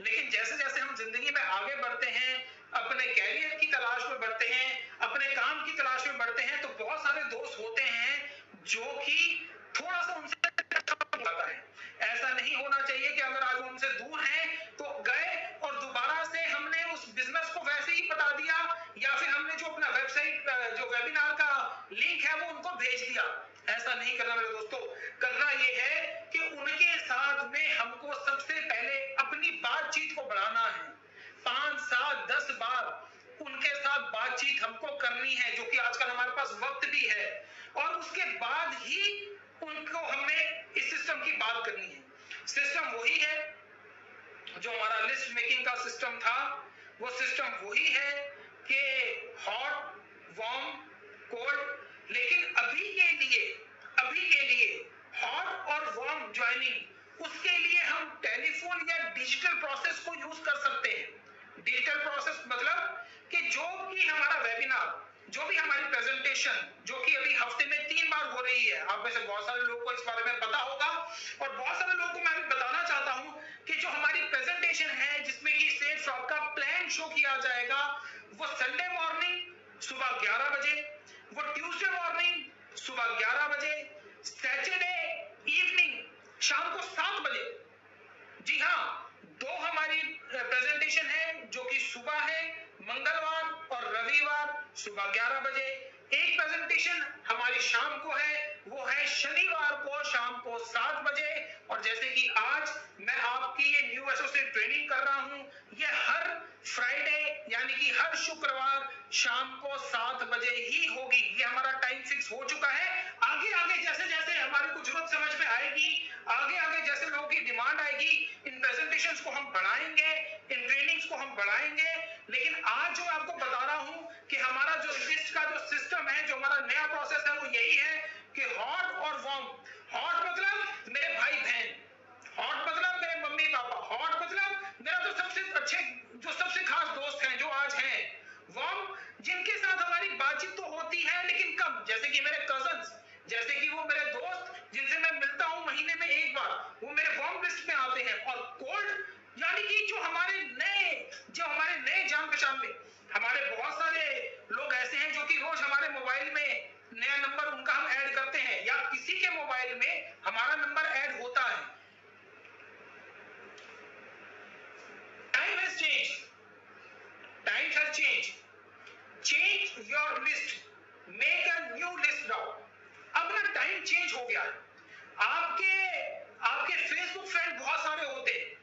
लेकिन जैसे जैसे हम जिंदगी में आगे बढ़ते हैं, अपने कैरियर की तलाश में बढ़ते हैं, अपने काम की तलाश में बढ़ते हैं, तो बहुत सारे दोस्त होते हैं जो कि भी थोड़ा सा उनसे होता है। ऐसा नहीं होना चाहिए कि अगर आज वो हमसे दूर हैं तो गए और दोबारा से हमने उस बिजनेस को वैसे ही बता दिया, या फिर हमने जो अपना वेबसाइट जो वेबिनार का लिंक है वो उनको भेज दिया। ऐसा नहीं करना मेरे दोस्तों। करना ये है कि उनके साथ में हमको सबसे पहले अपनी बातचीत को बढ़ाना है। 5, 7, 10 बार उनके साथ बातचीत हमको करनी है, जो कि आजकल हमारे पास वक्त भी है, और उसके बाद ही उनको हमें इस सिस्टम की बात करनी है। सिस्टम वही है जो हमारा लिस्ट मेकिंग का सिस्टम था, वो सिस्टम वही है कि हॉट, वार्म, कोल्ड। लेकिन अभी के लिए हॉट और वार्म ज्वाइनिंग, उसके लिए हम टेलीफोन या डिजिटल प्रोसेस को यूज कर सकते हैं। डिजिटल प्रोसेस मतलब कि जो भी हमारा वेबिनार, जो भी हमारी प्रेजेंटेशन, जो कि अभी हफ्ते में 3 बार हो रही है, आप में से बहुत सारे लोगों को इस बारे में पता होगा, और बहुत सारे लोगों को मैं भी बताना चाहता हूं कि जो हमारी प्रेजेंटेशन है जिसमें कि सेल्स शॉप का प्लान शो किया जाएगा, वो संडे मॉर्निंग सुबह 11 बजे, वो ट्यूसडे मॉर्निंग सुबह 11 बजे, सैटरडे इवनिंग शाम को 7 बजे। जी हाँ, 2 हमारी प्रेजेंटेशन है जो कि सुबह है, मंगलवार और रविवार सुबह 11 बजे। एक प्रेजेंटेशन हमारी शाम को है, वो है शनिवार को शाम को 7 बजे। और जैसे कि आज मैं आपकी ये न्यू एसोसिएट ट्रेनिंग कर रहा हूं, ये हर फ्राइडे यानी कि हर शुक्रवार शाम को 7 बजे ही होगी। ये हमारा टाइम फिक्स हो चुका है। आगे आगे जैसे जैसे हमारी कुछ जरूरत समझ में आएगी, आगे आगे जैसे लोगों की डिमांड आएगी, इन प्रेजेंटेशंस को हम बढ़ाएंगे, इन ट्रेनिंग्स को हम बढ़ाएंगे। लेकिन आज जो आपको बता रहा हूं कि हमारा जो लिस्ट का जो सिस्टम है, जो हमारा नया प्रोसेस है, वो यही है कि हॉट और वार्म। हॉट मतलब मेरे भाई बहन, हॉट मतलब मेरे मम्मी पापा, हॉट मतलब मेरा जो सबसे अच्छे, जो सबसे खास दोस्त हैं, जो आज हैं। वार्म जिनके साथ हमारी बातचीत तो होती है लेकिन कम, जैसे कि मेरे कजन्स, जैसे कि वो मेरे दोस्त जिनसे मैं मिलता हूं महीने में 1 बार, वो मेरे वार्म लिस्ट में आते हैं। और कोल्ड यानी कि जो हमारे नए जान पहचान में, हमारे बहुत सारे लोग ऐसे हैं जो कि रोज हमारे मोबाइल में नया नंबर उनका हम ऐड करते हैं, या किसी के मोबाइल में हमारा नंबर ऐड होता है। Time has changed, times has changed, change your list, make a new list now. अब ना टाइम चेंज हो गया है। आपके फेसबुक फ्रेंड बहुत सारे होते हैं,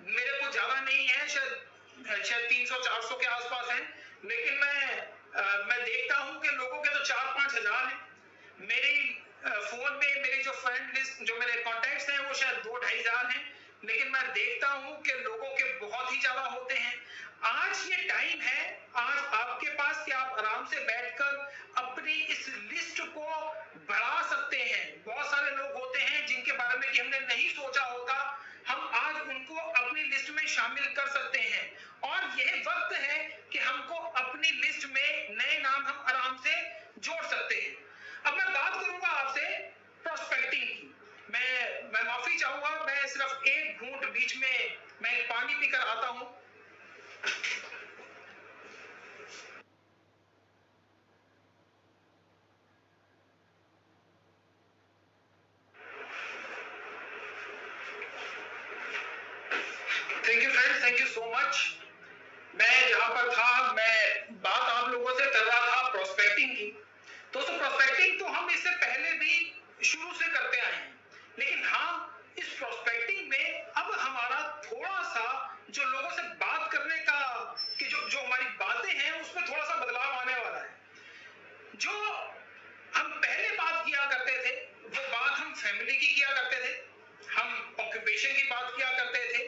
मेरे को ज्यादा नहीं है, शायद 300-400 के आसपास हैं, लेकिन मैं देखता हूं कि लोगों के तो 4-5 हजार हैं। मेरी फोन में मेरे जो फ्रेंड लिस्ट, जो मेरे कॉन्टैक्ट्स हैं, वो शायद 2-2.5 हजार हैं, लेकिन मैं देखता हूं कि लोगों के बहुत ही ज्यादा होते हैं। आज ये टाइम है, आज आपके पास कि आप आराम से बैठकर अपनी इस लिस्ट को बढ़ा सकते हैं। बहुत सारे लोग होते हैं जिनके बारे में कि हमने नहीं सोचा होता, हम आज उनको अपनी लिस्ट में शामिल कर सकते हैं। और यह वक्त है कि हमको अपनी लिस्ट में नए नाम हम आराम से जोड़ सकते हैं। अब मैं बात करूंगा आपसे प्रोस्पेक्टिंग की। मैं माफी चाहूंगा, मैं सिर्फ एक घूंट बीच में मैं पानी पीकर आता हूं। Thank you friends, thank you so much. मैं जहां पर था, मैं बात आप लोगों से कर रहा था प्रोस्पेक्टिंग की। दोस्तों, प्रोस्पेक्टिंग तो हम इससे पहले भी शुरू से करते आए हैं, लेकिन हाँ, इस प्रोस्पेक्टिंग में अब हमारा थोड़ा सा जो लोगों से बात करने का कि जो हमारी बातें हैं उसमें थोड़ा सा बदलाव आने वाला है। जो हम पहले बात किया करते थे, वो बात हम फैमिली की किया करते थे, हम ऑक्यूपेशन की बात किया करते थे,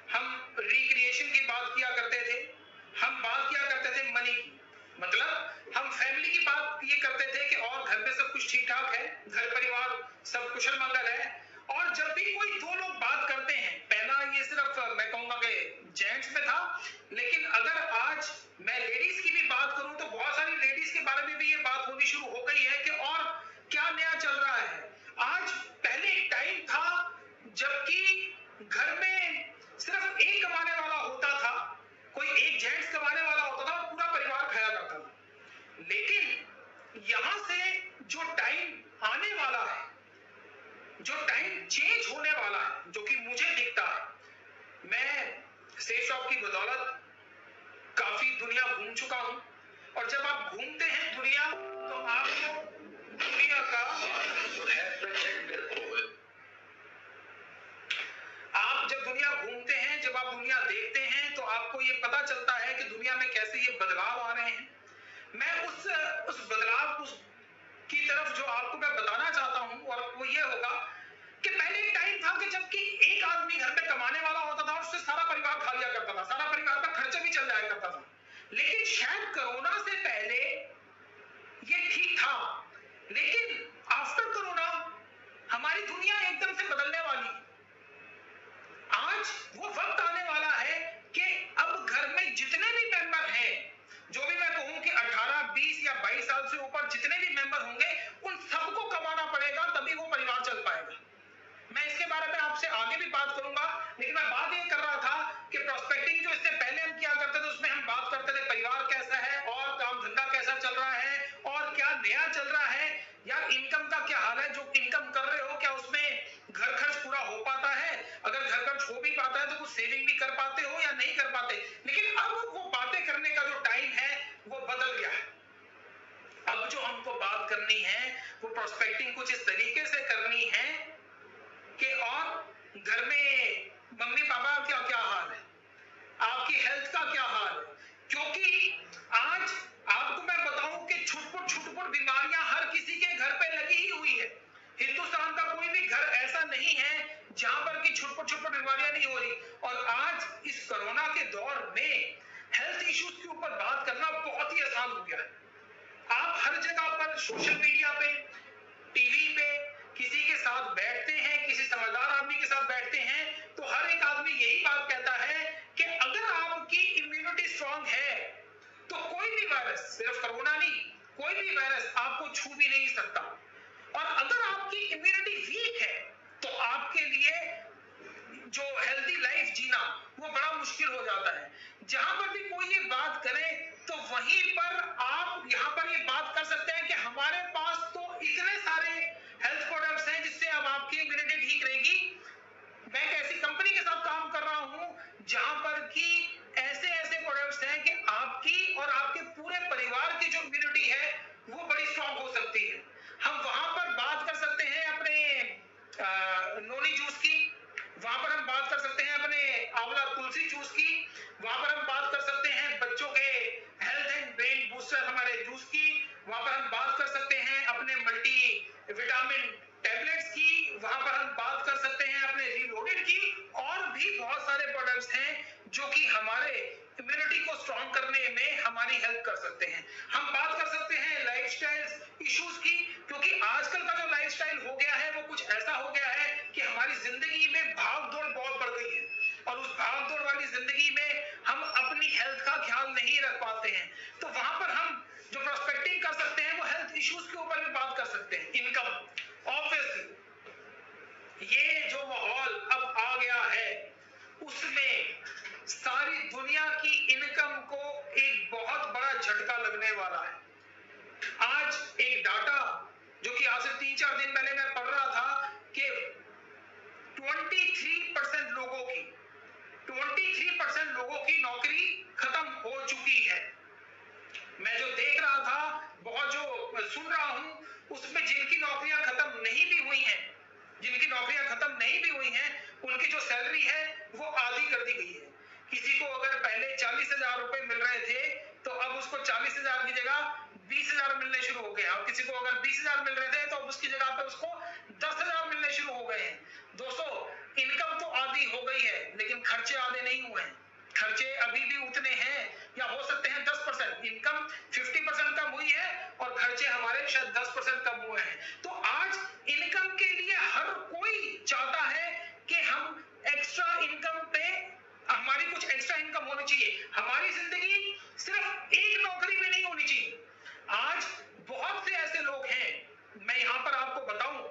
हम रिक्रिएशन की बात किया करते थे, हम बात किया करते थे मनी की। मतलब हम फैमिली की बात ये करते थे कि और घर में सब कुछ ठीक ठाक है, घर परिवार सब कुशल मंगल है। और जब भी कोई 2 लोग बात करते हैं, पहला ये सिर्फ मैं कहूंगा कि जेंट्स में था, लेकिन अगर आज मैं लेडीज की भी बात करूं तो बहुत सारी लेडीज के बारे में भी ये बात होनी शुरू हो गई है कि और क्या नया चल रहा है। आज पहले एक टाइम था जबकि घर में सिर्फ एक कमाने वाला होता था, कोई एक जेंट्स कमाने वाला होता था और पूरा परिवार खाया करता था। लेकिन यहां से जो टाइम आने वाला सेफ शॉप की बदौलत काफी दुनिया घूम चुका हूं, और जब आप घूमते हैं दुनिया तो आपको दुनिया का आप जब दुनिया घूमते हैं, जब आप दुनिया देखते हैं तो आपको ये पता चलता है कि दुनिया में कैसे ये बदलाव आ रहे हैं। मैं उस बदलाव की तरफ जो आपको मैं बताना चाहता हूं, और वो ये होगा कि पहले एक टाइम था कि जबकि एक आदमी घर में कमाने वाला होता था, उससे सारा परिवार खा लिया करता था, सारा परिवार का खर्चा भी चल जाया करता था। लेकिन शायद कोरोना से पहले ये ठीक था, लेकिन आफ्टर कोरोना हमारी दुनिया एकदम से बदलने वाली। आज वो वक्त आने वाला है कि अब घर में जितने भी मेंबर हैं, जो भी मैं कहूं कि 18, 20 या 22 साल से ऊपर जितने भी मेंबर होंगे, उन सबको कमाना पड़ेगा, तभी वो परिवार चल पाएगा। मैं इसके बारे में आपसे आगे भी बात करूंगा, लेकिन मैं बात ये कर रहा था कि प्रोस्पेक्टिंग जो इससे पहले हम किया करते थे, उसमें हम बात करते थे परिवार कैसा है और काम धंधा कैसा चल रहा है और क्या नया चल रहा है, यार इनकम का क्या हाल है, जो इनकम कर रहे हो क्या उसमें घर खर्च पूरा हो पाता है, अगर घर खर्च हो भी पाता है तो कुछ सेविंग भी कर पाते हो या नहीं कर पाते। लेकिन अब वो बातें करने का जो टाइम है वो बदल गया है। अब जो हमको बात करनी है वो प्रोस्पेक्टिंग कुछ इस तरीके से करनी है कि और घर में मम्मी पापा का क्या हाल है, आपकी हेल्थ का क्या हाल है, क्योंकि आज आपको मैं बताऊं कि छुटपुट बीमारियां हर किसी के घर पे लगी ही हुई है। हिंदुस्तान का कोई भी घर ऐसा नहीं है जहां पर कि छुटपुट बीमारियां नहीं हो रही। और आज इस कोरोना के दौर में हेल्थ इश्यूज के ऊपर बात करना बहुत ही आसान हो गया है। आप हर जगह पर सोशल मीडिया पे, टीवी पे किसी के साथ बैठते हैं, किसी समझदार आदमी के साथ बैठते हैं, तो हर एक आदमी यही बात कहता है कि अगर आपकी इम्यूनिटी स्ट्रांग है तो कोई भी वायरस, सिर्फ कोरोना नहीं, कोई भी वायरस आपको छू भी नहीं सकता। और अगर आपकी इम्यूनिटी वीक है तो आपके लिए जो हेल्दी लाइफ जीना वो बड़ा मुश्किल हो जाता है। जहां पर भी कोई ये बात करे तो वहीं पर आप यहां पर ये बात कर सकते हैं कि हमारे पास तो इतने सारे हेल्थ प्रोडक्ट्स हैं जिससे अब आपकी इम्यूनिटी ठीक रहेगी। मैं एक ऐसी कंपनी के साथ काम कर रहा हूं जहां पर कि ऐसे प्रोडक्ट्स हैं कि आपकी और आपके पूरे परिवार की जो इम्यूनिटी है वो बड़ी स्ट्रांग हो सकती है। हम वहां पर बात कर सकते हैं अपने नोनी जूस की, वहां पर हम बात कर सकते हैं अपने आंवला तुलसी जूस की, वहां पर हम बात कर सकते हैं बच्चों के हेल्थ एंड ब्रेन बूस्टर हमारे जूस की, वहां पर हम बात कर सकते हैं अपने मल्टी विटामिन टैबलेट्स की, वहां पर हम बात कर सकते हैं अपने रीलोडेड की, और भी बहुत सारे प्रोडक्ट्स हैं जो कि हमारे इम्यूनिटी को स्ट्रांग करने में हमारी हेल्प कर सकते हैं। हम बात कर सकते हैं लाइफस्टाइल इश्यूज की, क्योंकि आजकल का जो लाइफस्टाइल हो गया है वो कुछ ऐसा हो गया है कि हमारी जिंदगी में भाग दौड़ बहुत बढ़ गई है, और उस भाग दौड़ वाली जिंदगी में हम अपनी हेल्थ का ख्याल नहीं रख पाते हैं। तो वहां पर हम जो प्रोस्पेक्टिंग कर सकते हैं वो हेल्थ इश्यूज के ऊपर भी बात कर सकते हैं। इनकम, ऑब्वियसली ये जो माहौल अब आ गया है उसमें सारी दुनिया की इनकम को एक बहुत बड़ा झटका लगने वाला है। आज एक डाटा जो कि आज से 3-4 दिन पहले मैं पढ़ रहा था कि 23% लोगों की नौकरी खत्म हो चुकी है। मैं जो देख रहा था, बहुत जो सुन रहा हूं, उसमें जिनकी नौकरियां खत्म नहीं भी हुई हैं, उनकी जो सैलरी है वो आधी कर दी गई है। किसी को अगर पहले 40,000 रुपए मिल रहे थे तो अब उसको 40,000 की जगह 20,000 मिलने शुरू हो गए। और किसी को अगर 20,000 मिल रहे थे तो उसकी जगह पे उसको 10,000 मिलने शुरू हो गए हैं। दोस्तों, इनकम तो आधी हो गई है लेकिन खर्चे आधे नहीं हुए हैं। खर्चे अभी भी उतने हैं या हो सकते हैं 10%। इनकम 50% कम हुई है और खर्चे हमारे शायद 10% कम हुए हैं। तो आज इनकम के लिए हर कोई चाहता है कि हम एक्स्ट्रा इनकम पे, हमारी कुछ एक्स्ट्रा इनकम होनी चाहिए। हमारी जिंदगी सिर्फ एक नौकरी में नहीं होनी चाहिए। आज बहुत से ऐसे लोग हैं, मैं यहां पर आपको बताऊं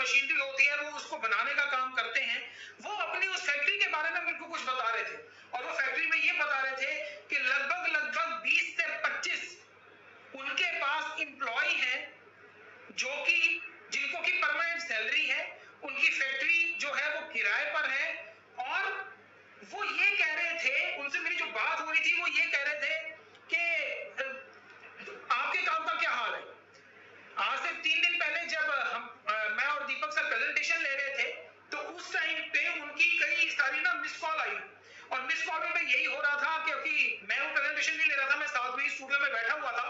मशीनरी होती है वो उसको बनाने का काम करते हैं, वो अपनी उस फैक्ट्री के बारे में मेरे को कुछ बता रहे थे। और वो फैक्ट्री में ये बता रहे थे कि लगभग 20 से 25 उनके पास एम्प्लॉय हैं जो कि जिनको की परमानेंट सैलरी है, उनकी फैक्ट्री जो है वो किराए पर है। और वो ये कह रहे थे, उनसे मेरी जो बात हो रही थी वो ये कह रहे थे कि आपके काम का क्या हाल है। आज से 3 दिन पहले जब मैं और दीपक सर प्रेजेंटेशन ले रहे थे तो उस टाइम पे उनकी कई सारी ना मिस कॉल आई, और मिस कॉल में यही हो रहा था क्योंकि मैं वो प्रेजेंटेशन नहीं ले रहा था, मैं साथ में स्टूडियो में बैठा हुआ था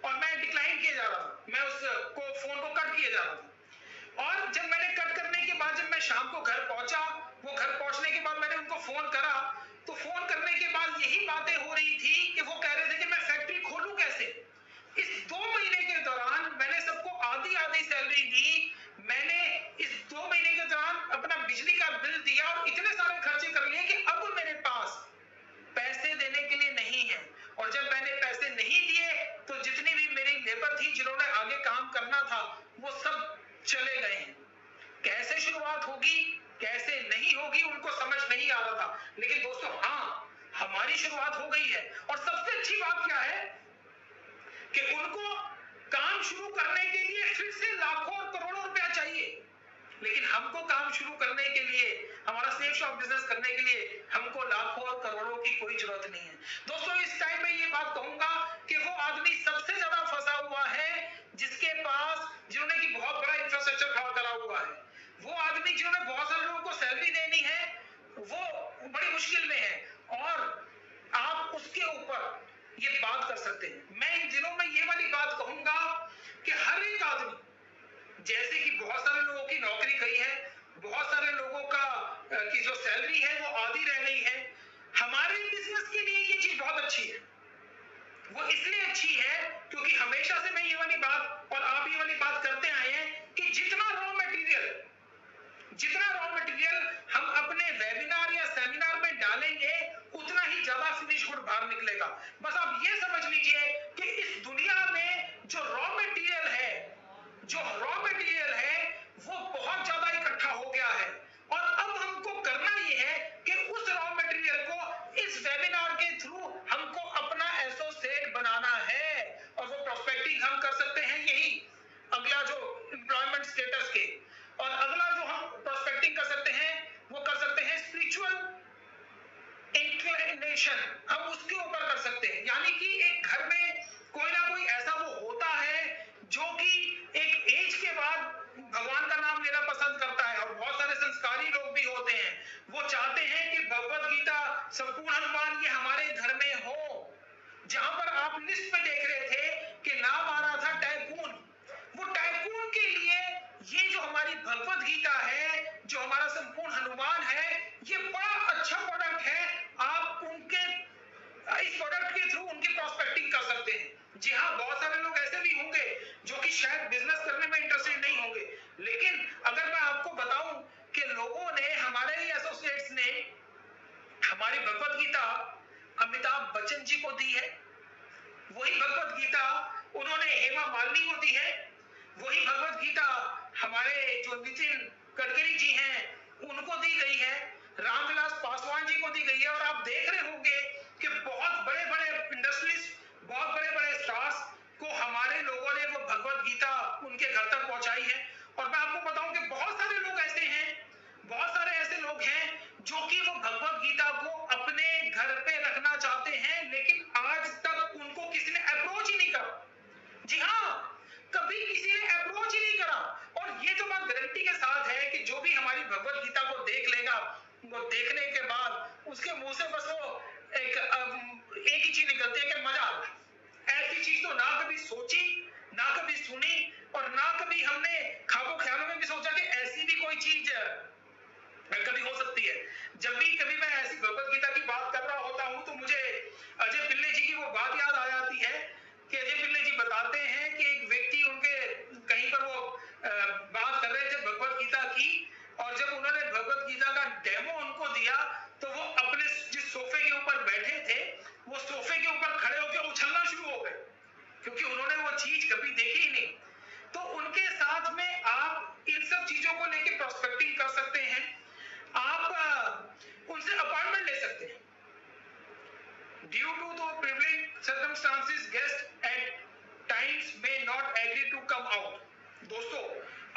और मैं डिक्लाइन किए जा रहा था, मैं उसको फोन को कट किए जा रहा था। और जब मैंने कट करने के बाद जब मैं शाम को घर पहुंचा, वो घर पहुंचने के बाद मैंने उनको फोन करा, तो फोन करने के बाद यही बातें हो रही थी कि वो कह रहे थे कि मैं फैक्ट्री खोलूं कैसे। इस 2 महीने के दौरान मैंने सबको आधी सैलरी दी, मैंने इस 2 महीने के दौरान अपना बिजली का बिल दिया और इतने सारे खर्चे कर लिए कि अब मेरे पास पैसे देने के लिए नहीं है। और जब मैंने पैसे नहीं दिए तो जितनी भी मेरी लेबर थी जिन्होंने आगे काम करना था वो सब चले गए हैं। कैसे शुरुआत होगी कैसे नहीं होगी उनको समझ नहीं आ रहा था, लेकिन दोस्तों हाँ, हमारी शुरुआत हो गई है। और सबसे अच्छी बात क्या है कि उनको काम शुरू करने के लिए फिर से लाखों और करोड़ों रुपया चाहिए, लेकिन हमको काम शुरू करने के लिए, हमारा सेफ शॉप बिजनेस करने के लिए हमको लाखों और करोड़ों की कोई जरूरत नहीं है। दोस्तों इस टाइम में ये बात कहूंगा कि वो आदमी सबसे ज्यादा फंसा हुआ है जिसके पास, जिन्होंने की बहुत बड़ा इंफ्रास्ट्रक्चर खड़ा करा हुआ है, वो आदमी जिन्होंने बहुत सारे लोगों को सैलरी देनी है, वो बड़ी मुश्किल में है। और आप उसके ऊपर ये बात कर सकते हैं। मैं इन दिनों में ये वाली बात कहूंगा कि हर एक आदमी, जैसे कि बहुत सारे लोगों की नौकरी गई है, बहुत सारे लोगों का की जो सैलरी है वो आधी रह गई है, हमारे बिजनेस के लिए ये चीज बहुत अच्छी है। वो इसलिए अच्छी है क्योंकि हमेशा से मैं ये वाली बात और आप ये वाली बात करते आए हैं कि जितना रॉ मटेरियल हम अपने वेबिनार या सेमिनार में डालेंगे उतना ही ज्यादा फिनिश गुड बाहर निकलेगा। बस आप ये समझ लीजिए कि इस दुनिया में जो रॉ मटेरियल है वो बहुत ज्यादा इकट्ठा हो गया है, और अब हमको करना ये है कि उस रॉ मटेरियल को इस वेबिनार के थ्रू हमको अपना एसोसिएट बनाना है। और वो प्रोस्पेक्टिंग हम कर सकते हैं यही अगला जो एम्प्लॉयमेंट स्टेटस के, और अगला जो हम प्रोस्पेक्टिंग कर सकते हैं वो कर सकते हैं स्पिरिचुअल इंक्लिनेशन, हम उसके ऊपर कर सकते हैं। यानी कि एक घर में कोई ना कोई ऐसा वो होता है जो कि एक एज के बाद भगवान का नाम लेना पसंद करता है, और बहुत सारे संस्कारी लोग भी होते हैं, वो चाहते हैं कि भगवत गीता, संपूर्ण हनुमान ये हमारे घर में हो। जहां पर आप लिस्ट में देख रहे थे कि नाम आ रहा था टाइकून, वो टाइकून के लिए ये जो हमारी भगवत गीता है, जो हमारा संपूर्ण हनुमान है, ये बड़ा अच्छा प्रोडक्ट है। आप उनके इस प्रोडक्ट के थ्रू उनकी प्रोस्पेक्टिंग कर सकते हैं। जी हाँ, बहुत सारे लोग ऐसे भी होंगे जो कि शायद बिजनेस करने में इंटरेस्टेड नहीं होंगे, लेकिन अगर मैं आपको बताऊं कि लोगों ने, हमारे ही एसोसिएट्स ने हमारी भगवत गीता अमिताभ बच्चन जी को दी है, वही भगवत गीता उन्होंने हेमा मालिनी को दी है, वही भगवत गीता हमारे जो नितिन गडकरी जी हैं उनको दी गई है, रामविलास पासवान जी को दी गई है। और आप देख रहे होंगे कि बहुत बड़े बड़े इंडस्ट्रीज, बहुत बड़े बड़े स्टार्स को हमारे लोगों ने वो भगवत गीता उनके घर तक पहुंचाई है। और मैं आपको बताऊं कि बहुत सारे लोग ऐसे हैं, बहुत सारे ऐसे लोग हैं जो कि वो भगवत गीता को अपने घर पे रखना चाहते हैं, लेकिन आज तक उनको किसी ने अप्रोच ही नहीं करा। जी हाँ, कभी किसी ने अप्रोच ही नहीं करा। और ये तो बात गारंटी के साथ है कि जो भी हमारी भगवत गीता को देख लेगा, वो देखने के बाद उसके मुंह से बस वो एक ही चीज निकलती है कि मजा आता है। ऐसी चीज तो ना कभी सोची, ना कभी सुनी, और ना कभी हमने ख्वाबों ख्यालों में भी सोचा कि ऐसी भी कोई चीज कभी हो सकती है। जब भी कभी मैं ऐसी भगवत गीता की बात कर रहा होता हूं तो मुझे अजय पिल्ले जी की वो बात याद आ जाती है कि अजय पिल्ले जी बताते हैं कि एक व्यक्ति उनके कहीं पर वो बात कर रहे थे भगवत गीता की, और जब उन्होंने भगवत गीता का डेमो उनको दिया तो वो अपने जिस सोफे के ऊपर बैठे थे वो सोफे के ऊपर खड़े होकर उछलना शुरू हो गए, क्योंकि उन्होंने वो चीज कभी देखी ही नहीं। तो उनके साथ में आप इन सब चीजों को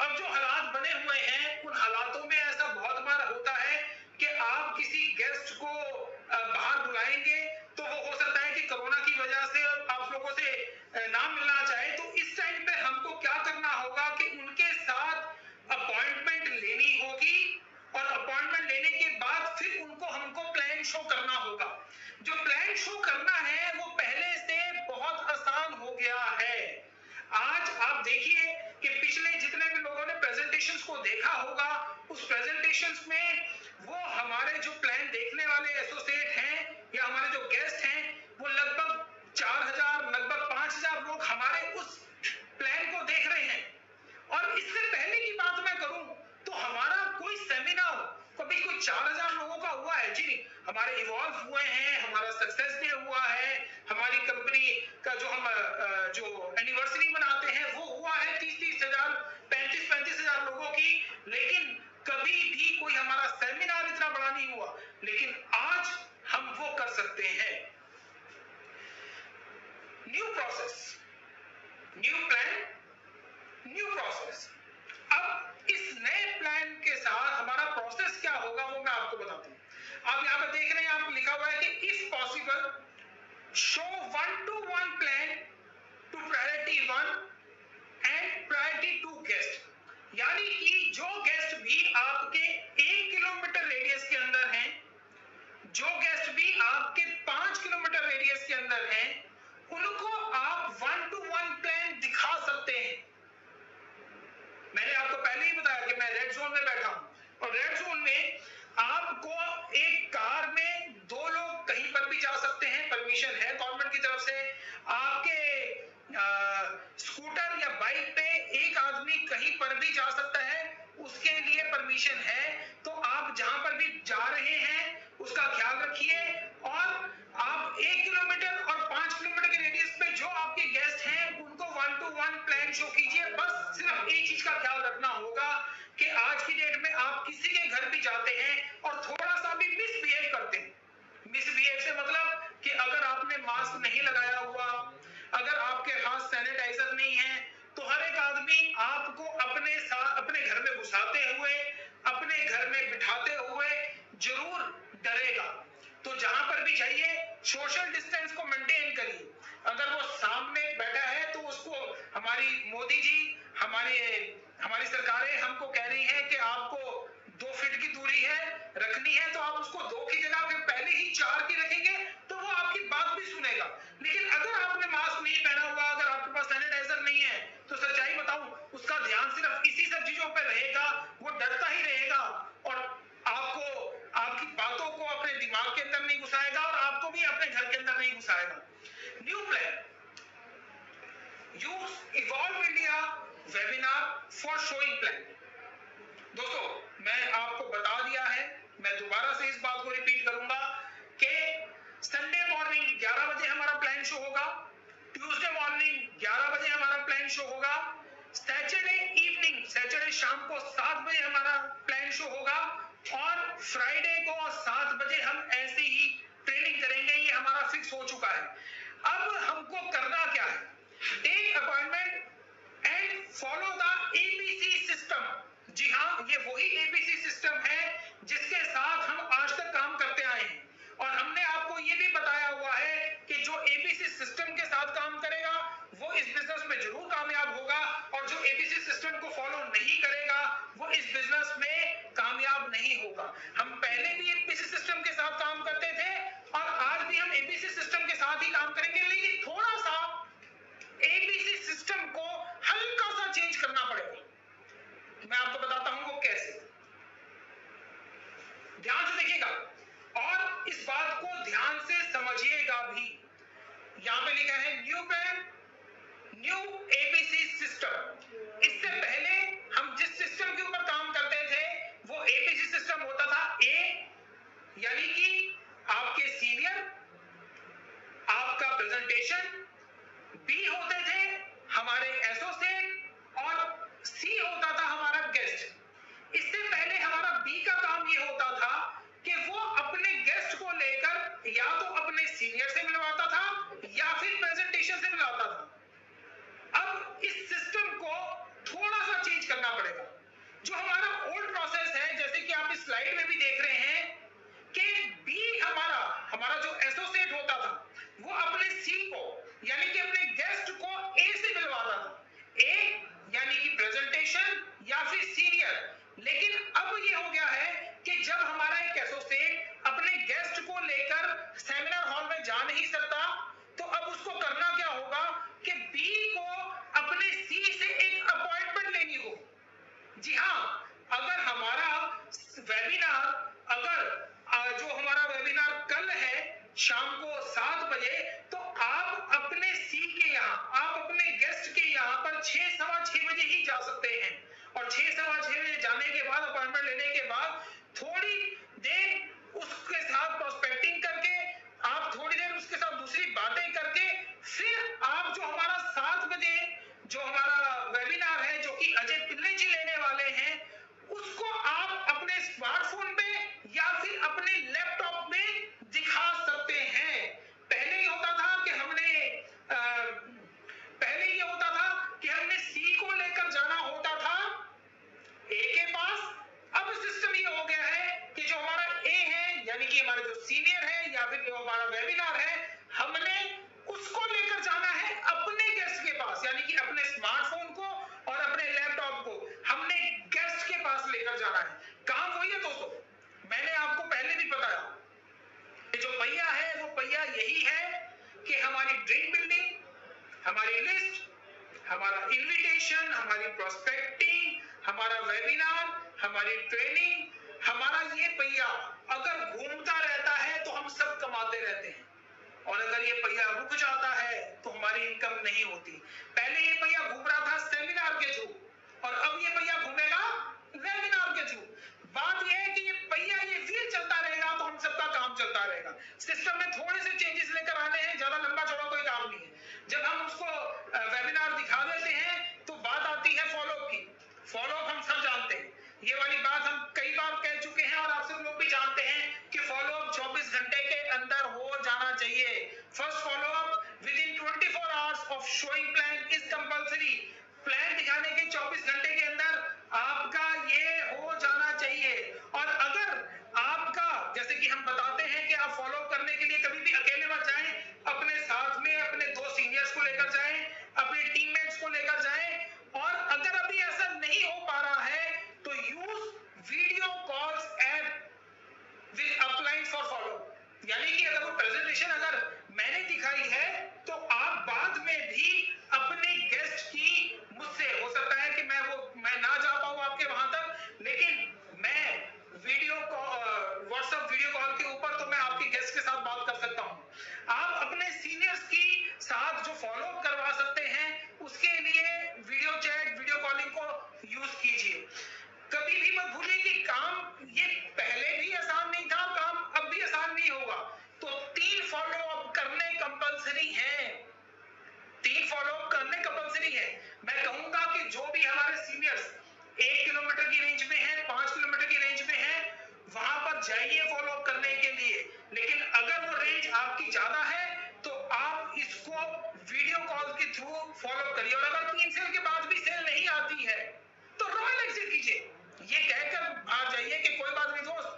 अब जो हालात बने हुए हैं उन हालातों में ऐसा बहुत बार होता है कि आप किसी गेस्ट को बाहर बुलाएंगे तो वो हो सकता है कि कोरोना की वजह से आप लोगों से ना मिलना चाहे, तो इस टाइम पे हमको क्या करना होगा कि उनके साथ अपॉइंटमेंट लेनी होगी और अपॉइंटमेंट लेने के बाद फिर उनको हमको प्लान शो करना होगा। जो प्लान शो करना है वो पहले से बहुत आसान हो गया है। आज आप देखिए कि पिछले जितने भी लोगों ने प्रेजेंटेशंस को देखा होगा, उस प्रेजेंटेशंस में वो हमारे जो प्लान देखने वाले एसोसिएट हैं या हमारे जो गेस्ट हैं वो लगभग 4000 लगभग 5000 लोग हमारे उस प्लान को देख रहे हैं। और इससे पहले की बात मैं करूं तो हमारा कोई सेमिनार कभी कोई 4000 लोगों का हुआ है जी? हमारे इवॉल्व हुए हैं, हमारा सक्सेस डे हुआ है, हमारी कंपनी का जो हम जो एनिवर्सरी मनाते हैं वो हुआ है 30-30 हजार 35-35 हजार लोगों की, लेकिन कभी भी कोई हमारा सेमिनार इतना बड़ा नहीं हुआ। लेकिन आज हम वो कर सकते हैं। New process, new plan, new process. अब इस नए प्लान के साथ हमारा प्रोसेस क्या होगा वो मैं आपको बताता हूं। आप यहां पर देख रहे हैं, आप लिखा हुआ है कि if possible show 1-to-1 plan to priority 1 and priority 2 guest. यानी कि जो गेस्ट भी आपके 1 किलोमीटर रेडियस के अंदर हैं, जो गेस्ट भी आपके 5 किलोमीटर रेडियस के अंदर हैं, उनको आप 1-to-1 प्लान दिखा सकते हैं। मैंने आपको पहले ही बताया कि मैं रेड जोन में बैठा हूं और रेड जोन में आपको एक कार में 2 लोग कहीं पर भी जा सकते हैं, परमिशन है गवर्नमेंट की तरफ से। आपके स्कूटर या बाइक पे एक आदमी कहीं पर भी जा सकता है, उसके लिए परमिशन है। तो आप जहां पर भी जा रहे हैं उसका ख्याल रखिए और आप 1 किलोमीटर और 5 किलोमीटर के रेडियस पे जो आपके गेस्ट हैं उनको 1-to-1 प्लान शो कीजिए। बस सिर्फ एक चीज का ख्याल रखना होगा कि आज की डेट में आप किसी के घर भी जाते हैं और थोड़ा सा भी मिसबिहेव करते हैं, मिसबिहेव से मतलब कि अगर आपने मास्क नहीं लगाया हुआ, अगर आपके पास सैनिटाइजर नहीं है, तो हर एक आदमी आपको अपने साथ अपने घर में घुसाते हुए, अपने घर में बिठाते हुए जरूर डरेगा। तो जहां पर भी जाइए सोशल डिस्टेंस को मेंटेन करिए। अगर वो सामने बैठा है तो उसको हमारी मोदी जी, हमारी सरकारें हमको कह रही है कि आपको 2 फीट की दूरी है रखनी है, तो आप उसको 2 की जगह फिर पहले ही 4 की रखेंगे तो वो आपकी बात भी सुनेगा। लेकिन अगर आपने मास्क नहीं पहना हुआ, अगर आपके पास सैनिटाइजर नहीं है, तो सच्चाई बताऊं उसका ध्यान सिर्फ इसी सब चीजों पर रहेगा, वो डरता ही रहेगा और आपको आपकी बातों को अपने दिमाग के अंदर नहीं घुसाएगा और आपको भी अपने घर के अंदर नहीं घुसाएगा। New plan, use Evolve India webinar for showing plan. दोस्तों मैं आपको बता दिया है, मैं दोबारा से इस बात को रिपीट करूंगा कि संडे मॉर्निंग 11 बजे हमारा प्लान शो होगा, ट्यूसडे मॉर्निंग 11 बजे हमारा प्लान शो होगा, सैटरडे इवनिंग, सैटरडे शाम को 7 बजे हमारा प्लान शो होगा और फ्राइडे को 7 बजे हम ऐसे ही ट्रेनिंग करेंगे। ये हमारा फिक्स हो चुका है। अब हमको करना क्या है? Take appointment and follow the ABC system. जी हाँ, ये वही एबीसी सिस्टम है जिसके साथ हम आज तक काम करते आए हैं और हमने आपको ये भी बताया हुआ है कि जो एबीसी सिस्टम के साथ काम करेगा वो इस बिजनेस में जरूर कामयाब होगा और जो एबीसी सिस्टम को फॉलो नहीं करेगा वो इस बिजनेस में कामयाब नहीं होगा। हम पहले भी एबीसी सिस्टम के साथ काम करते थे और आज भी हम एबीसी सिस्टम के साथ ही काम करेंगे, लेकिन थोड़ा सा एबीसी सिस्टम को हल्का सा चेंज करना पड़ेगा। मैं आपको बताता हूं वो कैसे। ध्यान से देखिएगा और इस बात को ध्यान से समझिएगा भी। यहां पे लिखा है new plan, new ABC system. इससे पहले हम जिस सिस्टम के ऊपर काम करते थे जी हाँ, अगर हमारा वेबिनार, अगर जो हमारा वेबिनार कल है शाम को 7 बजे, तो आप अपने सी के यहाँ, आप अपने गेस्ट के यहाँ पर 6, सवा 6 बजे ही जा सकते हैं। और 6, सवा 6 बजे जाने के बाद, अपॉइंटमेंट लेने के बाद थोड़ी देर उसके साथ प्रोस्पेक्टिंग करके, आप थोड़ी देर उसके साथ दूसरी बातें करके, फिर आप जो हमारा 7 बजे जो हमारा वेबिनार है, जो कि अजय पिल्ले जी लेने वाले हैं, उसको आप अपने स्मार्टफोन पे या फिर अपने लैपटॉप में दिखा सकते हैं। पहले ये होता था कि हमने सी को लेकर जाना होता था ए के पास। अब सिस्टम ये हो गया है कि जो हमारा ए है, यानी कि हमारा जो सीनियर है या फिर जो हमारा वेबिनार है, हमने उसको लेकर जाना है अपने गेस्ट के पास, यानी कि अपने स्मार्टफोन को और अपने लैपटॉप को हमने गेस्ट के पास लेकर जाना है। काम वही है दोस्तों, मैंने आपको पहले भी बताया कि जो पहिया है वो पहिया यही है कि हमारी ड्रीम बिल्डिंग, हमारी लिस्ट, हमारा इनविटेशन, हमारी प्रोस्पेक्टिंग, हमारा वेबिनार, हमारी ट्रेनिंग, हमारा ये पहिया अगर घूमता रहता है तो हम सब कमाते रहते हैं, और अगर ये पहिया रुक जाता है तो हमारी इनकम नहीं होती। पहले ये पहिया घूम रहा था सेमिनार के थ्रू, और अब ये पहिया घूमेगा वेबिनार के थ्रू। बात यह है कि ये पहिया, ये व्हील चलता रहेगा तो हम सबका काम चलता रहेगा। सिस्टम में थोड़े से चेंजेस लेकर आने हैं, ज्यादा लंबा चौड़ा कोई काम नहीं है। जब हम उसको वेबिनार दिखा देते हैं तो बात आती है फॉलोअप की। फॉलोअप हम सब जानते हैं, ये वाली बात हम कई बार कह चुके हैं, और आप सब लोग भी जानते हैं कि फॉलोअप 24 घंटे के अंदर हो जाना चाहिए। First follow up with in 24 hours of showing plan is compulsory. Plan दिखाने के 24 घंटे के अंदर आपका ये हो जाना चाहिए। और अगर आपका, जैसे कि हम बताते हैं कि आप फॉलोअप करने के लिए कभी भी अकेले मत जाएं, अपने साथ में अपने 2 सीनियर्स को लेकर जाएं, अपने टीममेट्स को लेकर जाएं। और अगर अभी ऐसा नहीं हो पा रहा है तो use video calls app with upline for follow up, यानी कि अगर वो प्रेजेंटेशन अगर मैंने दिखाई है तो आप बाद में भी अपने गेस्ट की, मुझसे हो सकता है कि मैं ना जा पाऊं आपके वहां तक, लेकिन मैं वीडियो व्हाट्सएप वीडियो कॉल के ऊपर तो मैं आपके गेस्ट के साथ बात कर सकता हूं। आप अपने सीनियर्स की साथ जो फॉलोअप करवा सकते हैं, उसके लिए वीडियो चैट, वीडियो कॉलिंग को यूज कीजिए। कभी भी मत भूलिए कि काम ये पहले भी आसान नहीं था, काम अब भी आसान नहीं होगा। तो 3 फॉलोअप करने कंपलसरी हैं, 3 फॉलोअप करने कंपलसरी है। मैं कहूंगा कि जो भी हमारे सीनियर्स 1 किलोमीटर की रेंज में है, 5 किलोमीटर की रेंज में है, वहां पर जाइए फॉलोअप करने के लिए। लेकिन अगर वो रेंज आपकी ज्यादा है तो आप इसको वीडियो कॉल के थ्रू फॉलोअप करिए। और अगर 3 सेल के बाद भी सेल नहीं आती है तो रॉयल एग्जिट कीजिए, ये कहकर बाहर जाइए कि कोई बात नहीं दोस्त,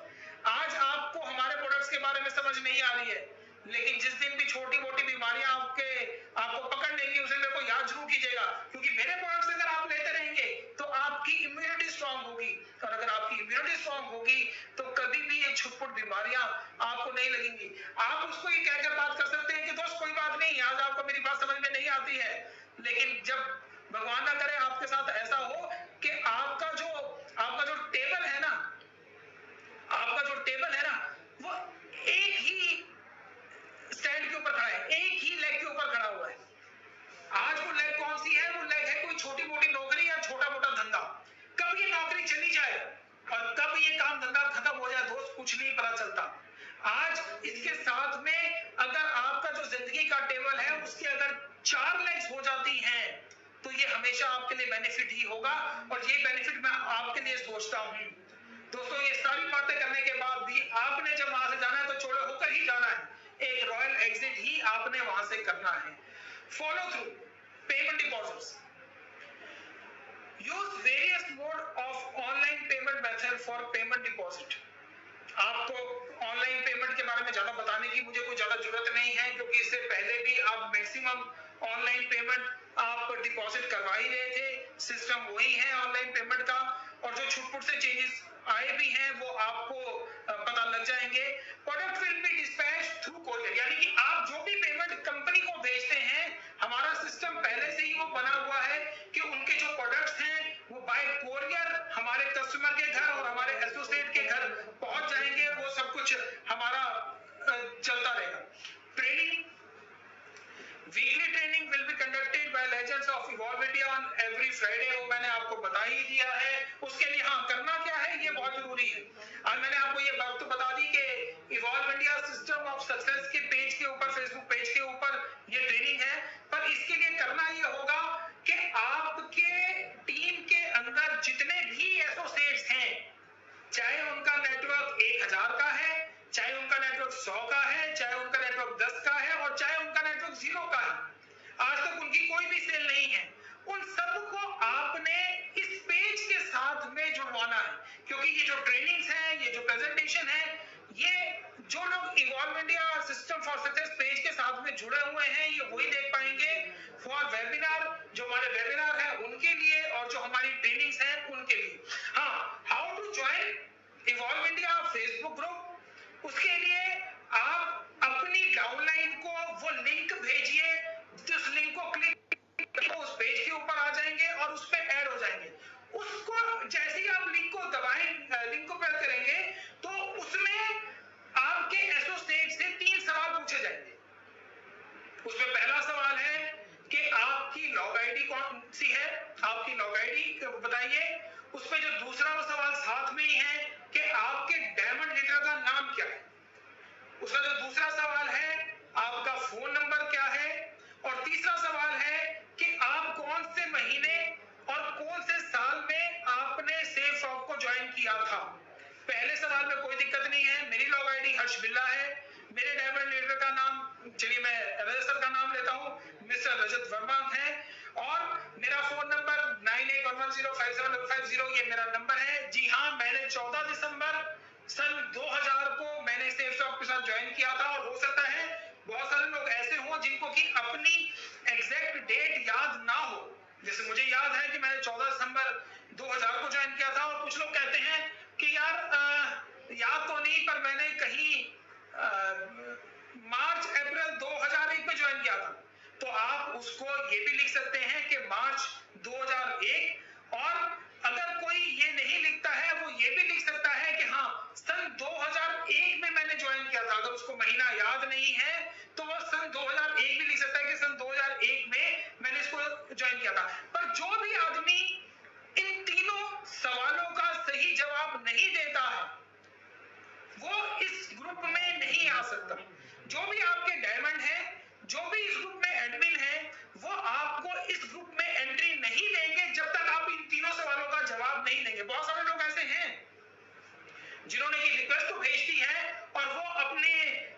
आज आपको हमारे प्रोडक्ट्स के बारे में समझ नहीं आ रही है, लेकिन जिस दिन भी छोटी मोटी बीमारियां आपको पकड़ लेंगी, उसे मेरे को याद जरूर कीजिएगा, क्योंकि मेरे प्रोडक्ट्स अगर आप लेते रहेंगे तो आपकी इम्यूनिटी स्ट्रांग होगी, और अगर आपकी इम्यूनिटी स्ट्रांग होगी तो कभी भी ये छुटपुट बीमारियां आपको नहीं लगेंगी। आप उसको ये कहकर बात कर सकते हैं कि दोस्त कोई बात नहीं, आज आपको मेरी बात समझ में नहीं आती है, लेकिन जब भगवान ना करे आपके साथ ऐसा हो कि आपका जो टेबल है ना, वो एक ही स्टैंड के ऊपर खड़ा है, एक ही लेग के ऊपर खड़ा हुआ है। आज वो लेग कौन सी है? वो लेग है कोई छोटी मोटी नौकरी या छोटा मोटा धंधा। कब ये नौकरी चली जाए और कब ये काम धंधा खत्म हो जाए दोस्त, कुछ नहीं पता चलता। आज इसके साथ में अगर आपका जो जिंदगी का टेबल है उसकी अगर 4 लेग्स हो जाती हैं तो ये हमेशा आपके लिए बेनिफिट ही होगा, और ये बेनिफिट मैं आपके लिए सोचता हूं। दोस्तों, ये सारी बातें करने के बाद भी आपने जब वहां से जाना है तो चौड़े होकर ही जाना है, एक रॉयल एग्जिट ही आपने वहां से करना है। Follow through payment deposits, use various mode of online payment method for payment deposit. आपको ऑनलाइन पेमेंट के बारे में ज्यादा बताने की मुझे कोई ज्यादा जरूरत नहीं है, क्योंकि इससे पहले भी आप मैक्सिमम ऑनलाइन पेमेंट आप डिपॉजिट करवा ही रहे थे, सिस्टम वही है ऑनलाइन पेमेंट का, और जो छुटपुट से चेंजेस आए भी हैं वो आपको पता लग जाएंगे। Product will be dispatched through courier, यानी कि आप जो भी पेमेंट कंपनी को भेजते हैं, हमारा सिस्टम पहले से ही वो बना हुआ है कि उनके जो प्रोडक्ट्स हैं वो बाय कोरियर कस्टमर के घर और हमारे एसोसिएट के घर पहुंच जाएंगे, वो सब कुछ हमारा चलता रहेगा। Training, weekly training will be conducted by legends of evolve India on every Friday, वो मैंने आपको बता ही दिया है। उसके लिए हाँ करना क्या है ये बहुत जरूरी है। आज मैंने आपको ये बात तो बता दी कि evolve India system of success के पेज के ऊपर, फेसबुक पेज के ऊपर ये ट्रेनिंग है, पर इसके लिए करना ये होगा कि आपके टीम के अंदर जितने भी एसोसिएट्स हैं, चाहे उनका नेटवर्क 1000 का है, चाहे उनका नेटवर्क 100 का है, चाहे उनका नेटवर्क 10 का है और चाहे उनका नेटवर्क 0 का है, आज तक उनकी कोई भी सेल नहीं है, उन सबको आपने इस पेज के साथ में जुड़वाना है। क्योंकि ये जो ट्रेनिंग्स हैं, ये जो प्रेजेंटेशन है, ये जो लोग evolve India system for success page के साथ में जुड़े हुए हैं, ये वही देख पाएंगे। फॉर वेबिनार, जो हमारे वेबिनार है उनके लिए और जो हमारी ट्रेनिंग्स हैं उनके लिए। हाँ, how to join Evolve India Facebook group, उसके लिए आप अपनी डाउनलाइन को वो लिंक भेजिए, जिस लिंक को क्लिक उस पेज के ऊपर आ जाएंगे और उस पे ऐड हो जाएंगे। उसको जैसे ही आप लिंक को दबाएं, लिंक को प्रेस करेंगे तो उसमें आपके एसोसिएट से 3 सवाल पूछे जाएंगे। उसमें पहला सवाल है कि आपकी लॉग आईडी कौन सी है, आपकी लॉग आईडी बताइए। उसमें जो दूसरा वो सवाल साथ में ही है कि आपके डायमंड लीडर का नाम क्या है। उसका जो दूसरा सवाल है आपका फोन नंबर क्या है, और तीसरा सवाल है कि आप कौन से महीने और कौन से साल में आपने सेफ शॉप को ज्वाइन किया था। पहले सवाल में कोई दिक्कत नहीं है, मेरी लॉग आईडी हर्ष बिल्ला है, मेरे डायमंड लीडर का नाम, चलिए मैं रजत सर का नाम लेता हूं, मिस्टर रजत वर्मा है, और मेरा फोन नंबर 9811057150 ये मेरा नंबर है। जी हाँ, मैंने 14 दिसंबर सन 2000 को मैंने सेफ शॉप के साथ ज्वाइन किया था। और हो सकता है बहुत सारे लोग ऐसे हों जिनको कि अपनी एग्जैक्ट डेट याद ना हो। जैसे मुझे याद है कि मैंने 14 दिसंबर 2000 को ज्वाइन किया था, और कुछ लोग कहते हैं कि यार याद तो नहीं, पर मैंने कहीं मार्च अप्रैल 2001 में ज्वाइन किया था। तो आप उसको ये भी लिख सकते हैं कि मार्च 2001, और अगर कोई ये नहीं लिखता है वो ये भी लिख सकता है कि हाँ सन 2001 में मैंने ज्वाइन किया था। अगर उसको महीना याद नहीं है तो वो सन 2001 भी लिख सकता है कि सन 2001 में मैंने इसको ज्वाइन किया था। पर जो भी आदमी इन तीनों सवालों का सही जवाब नहीं देता है वो इस ग्रुप में नहीं आ सकता। जो भी आपके डायमंड है, जो भी इस ग्रुप में एडमिन है, वो आपको इस ग्रुप में एंट्री नहीं देंगे जब तक आप इन तीनों सवालों का जवाब नहीं देंगे। बहुत सारे लोग ऐसे हैं जिन्होंने की रिक्वेस्ट तो भेज दी है और वो अपने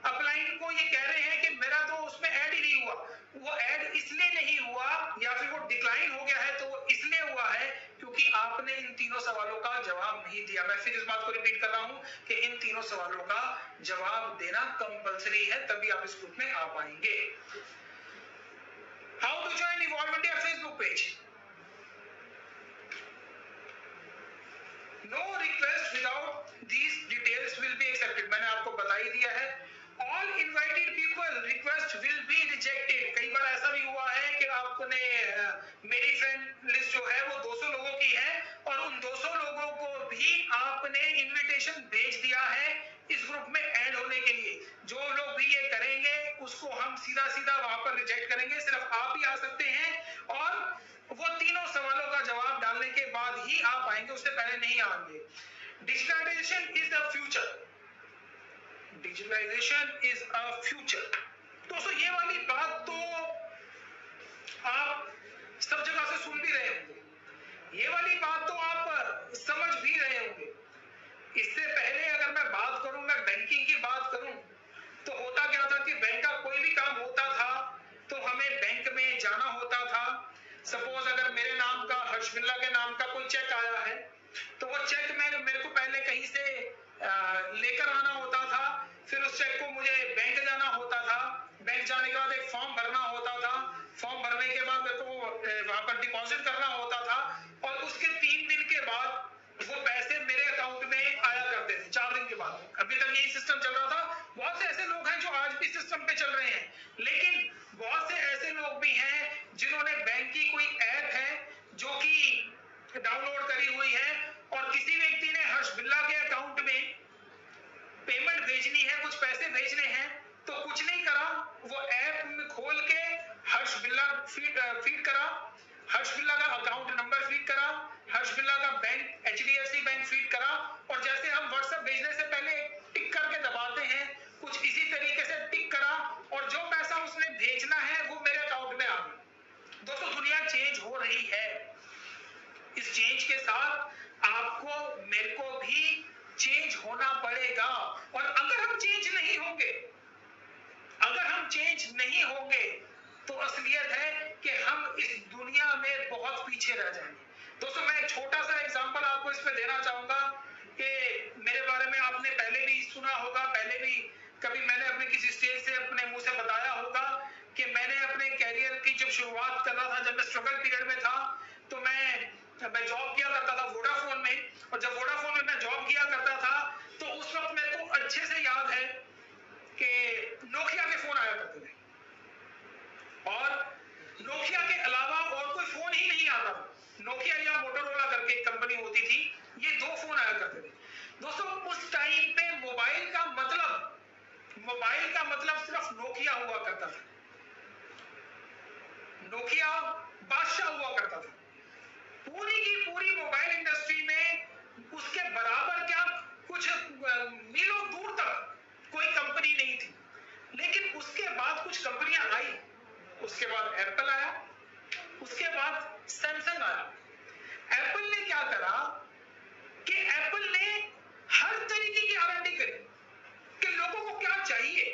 अपलाइन को ये कह रहे हैं कि मेरा तो उसमें ऐड ही नहीं हुआ। वो ऐड इसलिए नहीं हुआ या फिर वो डिक्लाइन हो गया है, तो वो इसलिए हुआ है क्योंकि आपने इन तीनों सवालों का जवाब नहीं दिया। मैं फिर इस बात को रिपीट कर रहा हूं कि इन तीनों सवालों का जवाब देना कंपलसरी है, तभी आप इस ग्रुप में आ पाएंगे। How to join Evolve India Facebook page. No request without these details will be accepted. मैंने आपको बता ही दिया है। All invited people request will be rejected. कई बार ऐसा भी हुआ है कि आपने मेरी फ्रेंड लिस्ट जो है वो 200 लोगों की है और उन 200 लोगों को भी आपने इनविटेशन भेज दिया है इस ग्रुप में ऐड होने के लिए। जो लोग भी ये करेंगे उसको हम सीधा सीधा वहां पर रिजेक्ट करेंगे। सिर्फ आप ही आ सकते हैं और वो तीनों सवालों का जवाब डालने के बाद ही आप आएंगे, उससे पहले नहीं आएंगे। Digitalisation is the future. Digitalisation is a future. दोस्तों ये वाली बात तो आप सब जगह से सुन भी रहे होंगे, ये वाली बात तो आप समझ भी रहे होंगे। इससे पहले अगर मैं बात करूं, मैं बैंकिंग की बात करूं, तो होता क्या था कि बैंक का कोई भी काम होता था तो हमें बैंक में जाना होता था। सपोज अगर मेरे नाम का, हर्ष बिल्ला के नाम का कोई चेक आया है तो वो चेक मेरे को पहले कहीं से लेकर आना होता था, फिर उस चेक को मुझे बैंक जाना होता था, बैंक जाने के बाद एक फॉर्म भरना होता था, फॉर्म भरने के बाद मेरे को वहां पर डिपॉजिट करना होता था और उसके 3 दिन के बाद वो पैसे मेरे अकाउंट में आया करते थे। 4 दिन के बाद। अभी तक यही सिस्टम चल रहा था। बहुत से ऐसे लोग हैं जो आज भी सिस्टम पे चल रहे हैं, लेकिन बहुत से ऐसे लोग भी हैं जिन्होंने बैंक की कोई ऐप है जो कि डाउनलोड करी हुई है और किसी होंगे तो असलियत है कि हम इस दुनिया में बहुत पीछे रह जाएंगे। दोस्तों मैं एक छोटा सा एग्जांपल आपको इस पे देना चाहूंगा कि मेरे बारे में आपने पहले भी सुना होगा, पहले भी कभी मैंने अपने किसी स्टेज से अपने मुंह से बताया होगा कि मैंने अपने कैरियर की जब शुरुआत कर रहा था, जब मैं स्ट्रगल पीरियड में था, तो मैं जॉब किया करता था वोडाफोन में, और जब वोडाफोन में मैं जॉब किया करता था तो उस वक्त मेरे को अच्छे से याद है कि नोकिया के फोन आया करते थे, और नोकिया के अलावा और कोई फोन ही नहीं आता था। नोकिया या मोटोरोला करके एक कंपनी होती थी, ये दो फोन आया करते थे। दोस्तों उस टाइम पे मोबाइल का मतलब सिर्फ नोकिया हुआ करता था। नोकिया बादशाह हुआ करता था। पूरी की पूरी मोबाइल इंडस्ट्री में उसके बराबर क्या, कुछ मीलों दूर तक कोई कंपनी नहीं थी। लेकिन उसके बाद कुछ कंपनियां आई, उसके बाद एप्पल आया, उसके बाद सैमसंग आया। एप्पल ने क्या करा कि एप्पल ने हर तरीके की R&D करी कि लोगों को क्या चाहिए।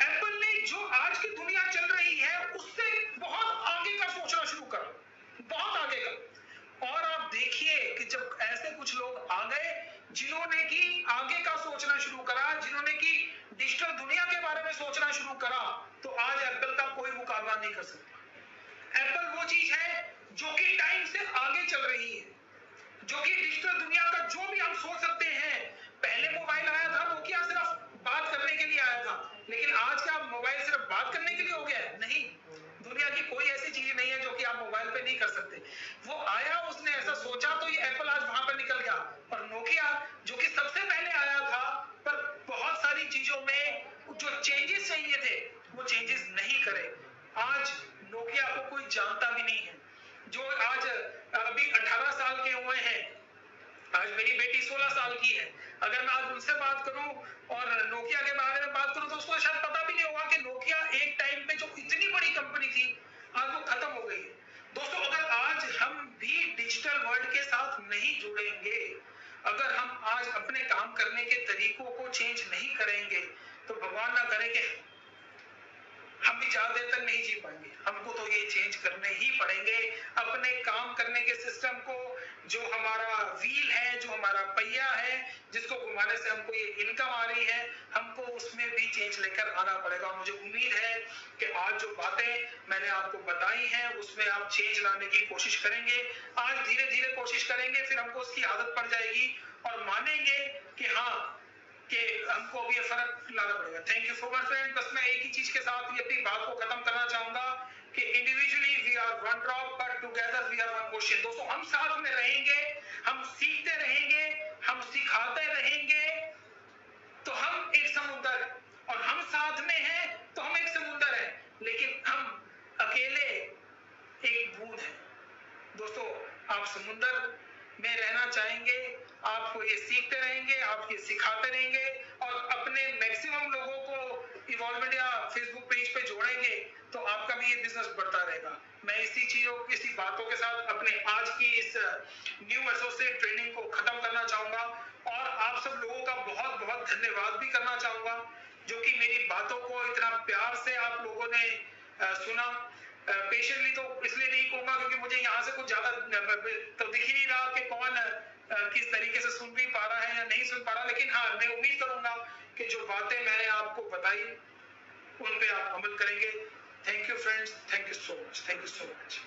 एप्पल ने जो आज की दुनिया चल रही है उससे बहुत आगे का सोचना शुरू करा, बहुत आगे का। और आप देखिए कि जब ऐसे कुछ लोग आ गए जिन्होंने की आगे का सोचना शुरू करा, जिन्होंने की डिजिटल दुनिया के बारे में सोचना शुरू करा, तो आज एप्पल का कोई मुकाबला नहीं कर सकता। एप्पल वो चीज है जो कि टाइम से आगे चल रही है, जो कि डिजिटल दुनिया का जो भी हम सोच सकते हैं। पहले मोबाइल आया था, नोकिया सिर्फ बात करने के लिए आया था, लेकिन आज का मोबाइल सिर्फ बात करने के लिए हो गया है? नहीं, दुनिया की कोई ऐसी चीज नहीं है जो कि आप मोबाइल पे नहीं कर सकते। वो आया, उसने ऐसा सोचा, तो ये एप्पल आज वहां पर निकल गया। और नोकिया जो कि सबसे पहले आया था, पर बहुत सारी चीजों में जो चेंजेस चाहिए थे वो चेंजेस नहीं करे। आज नोकिया को कोई जानता भी नहीं है। जो आज अभी 18 साल के हुए हैं, आज मेरी बेटी 16 साल की है, अगर मैं आज उनसे बात करूं और नोकिया के बारे में बात करूं तो उसको शायद पता भी नहीं होगा कि नोकिया एक टाइम पे जो इतनी बड़ी कंपनी थी आज वो खत्म हो गई है। दोस्तों अगर आज हम भी डिजिटल वर्ल्ड के साथ नहीं जुड़ेंगे, अगर हम आज अपने काम करने के तरीकों को चेंज नहीं करेंगे, तो भगवान ना करे कि हम भी ज्यादा देर तक नहीं जी पाएंगे। हमको तो ये चेंज करने ही पड़ेंगे अपने काम करने के सिस्टम को। जो हमारा व्हील है, जो हमारा पहिया है, जिसको घुमाने से हमको ये इनकम आ रही है, हमको उसमें भी चेंज लेकर आना पड़ेगा। मुझे उम्मीद है कि आज जो बातें मैंने आपको बताई हैं उसमें आप चेंज लाने की कोशिश करेंगे। आज धीरे धीरे कोशिश करेंगे, फिर हमको उसकी आदत पड़ जाएगी और मानेंगे कि हाँ कि हमको अभी ये फर्क लाना पड़ेगा। Thank you so much friend. बस मैं एक ही चीज के साथ ये अपनी बात को खत्म करना चाहूंगा कि individually we are one drop but together we are one ocean. दोस्तों हम साथ में रहेंगे, हम सीखते रहेंगे, हम सिखाते रहेंगे, तो हम एक समुद्र है, और हम साथ में हैं तो हम एक समुद्र है, लेकिन हम अकेले एक बूंद है। दोस्तों आप समुद्र में रहना चाहेंगे, आप ये सीखते रहेंगे, आप ये सिखाते रहेंगे और अपने मैक्सिमम लोगों को इवॉल्वमेंट या फेसबुक पेज पे जोड़ेंगे, तो आपका भी ये बिजनेस बढ़ता रहेगा। मैं इसी बातों के साथ अपने आज की इस न्यू एसोसिएट ट्रेनिंग को खत्म करना चाहूंगा और आप सब लोगों का बहुत बहुत धन्यवाद भी करना चाहूंगा जो कि मेरी बातों को इतना प्यार से आप लोगों ने सुना। पेशेंटली तो इसलिए नहीं कहूंगा क्योंकि मुझे यहाँ से कुछ ज्यादा तो दिख ही नहीं रहा कि कौन किस तरीके से सुन भी पा रहा है या नहीं सुन पा रहा, लेकिन हाँ मैं उम्मीद करूंगा कि जो बातें मैंने आपको बताई उन पे आप अमल करेंगे। Thank you friends, thank you so much, thank you so much.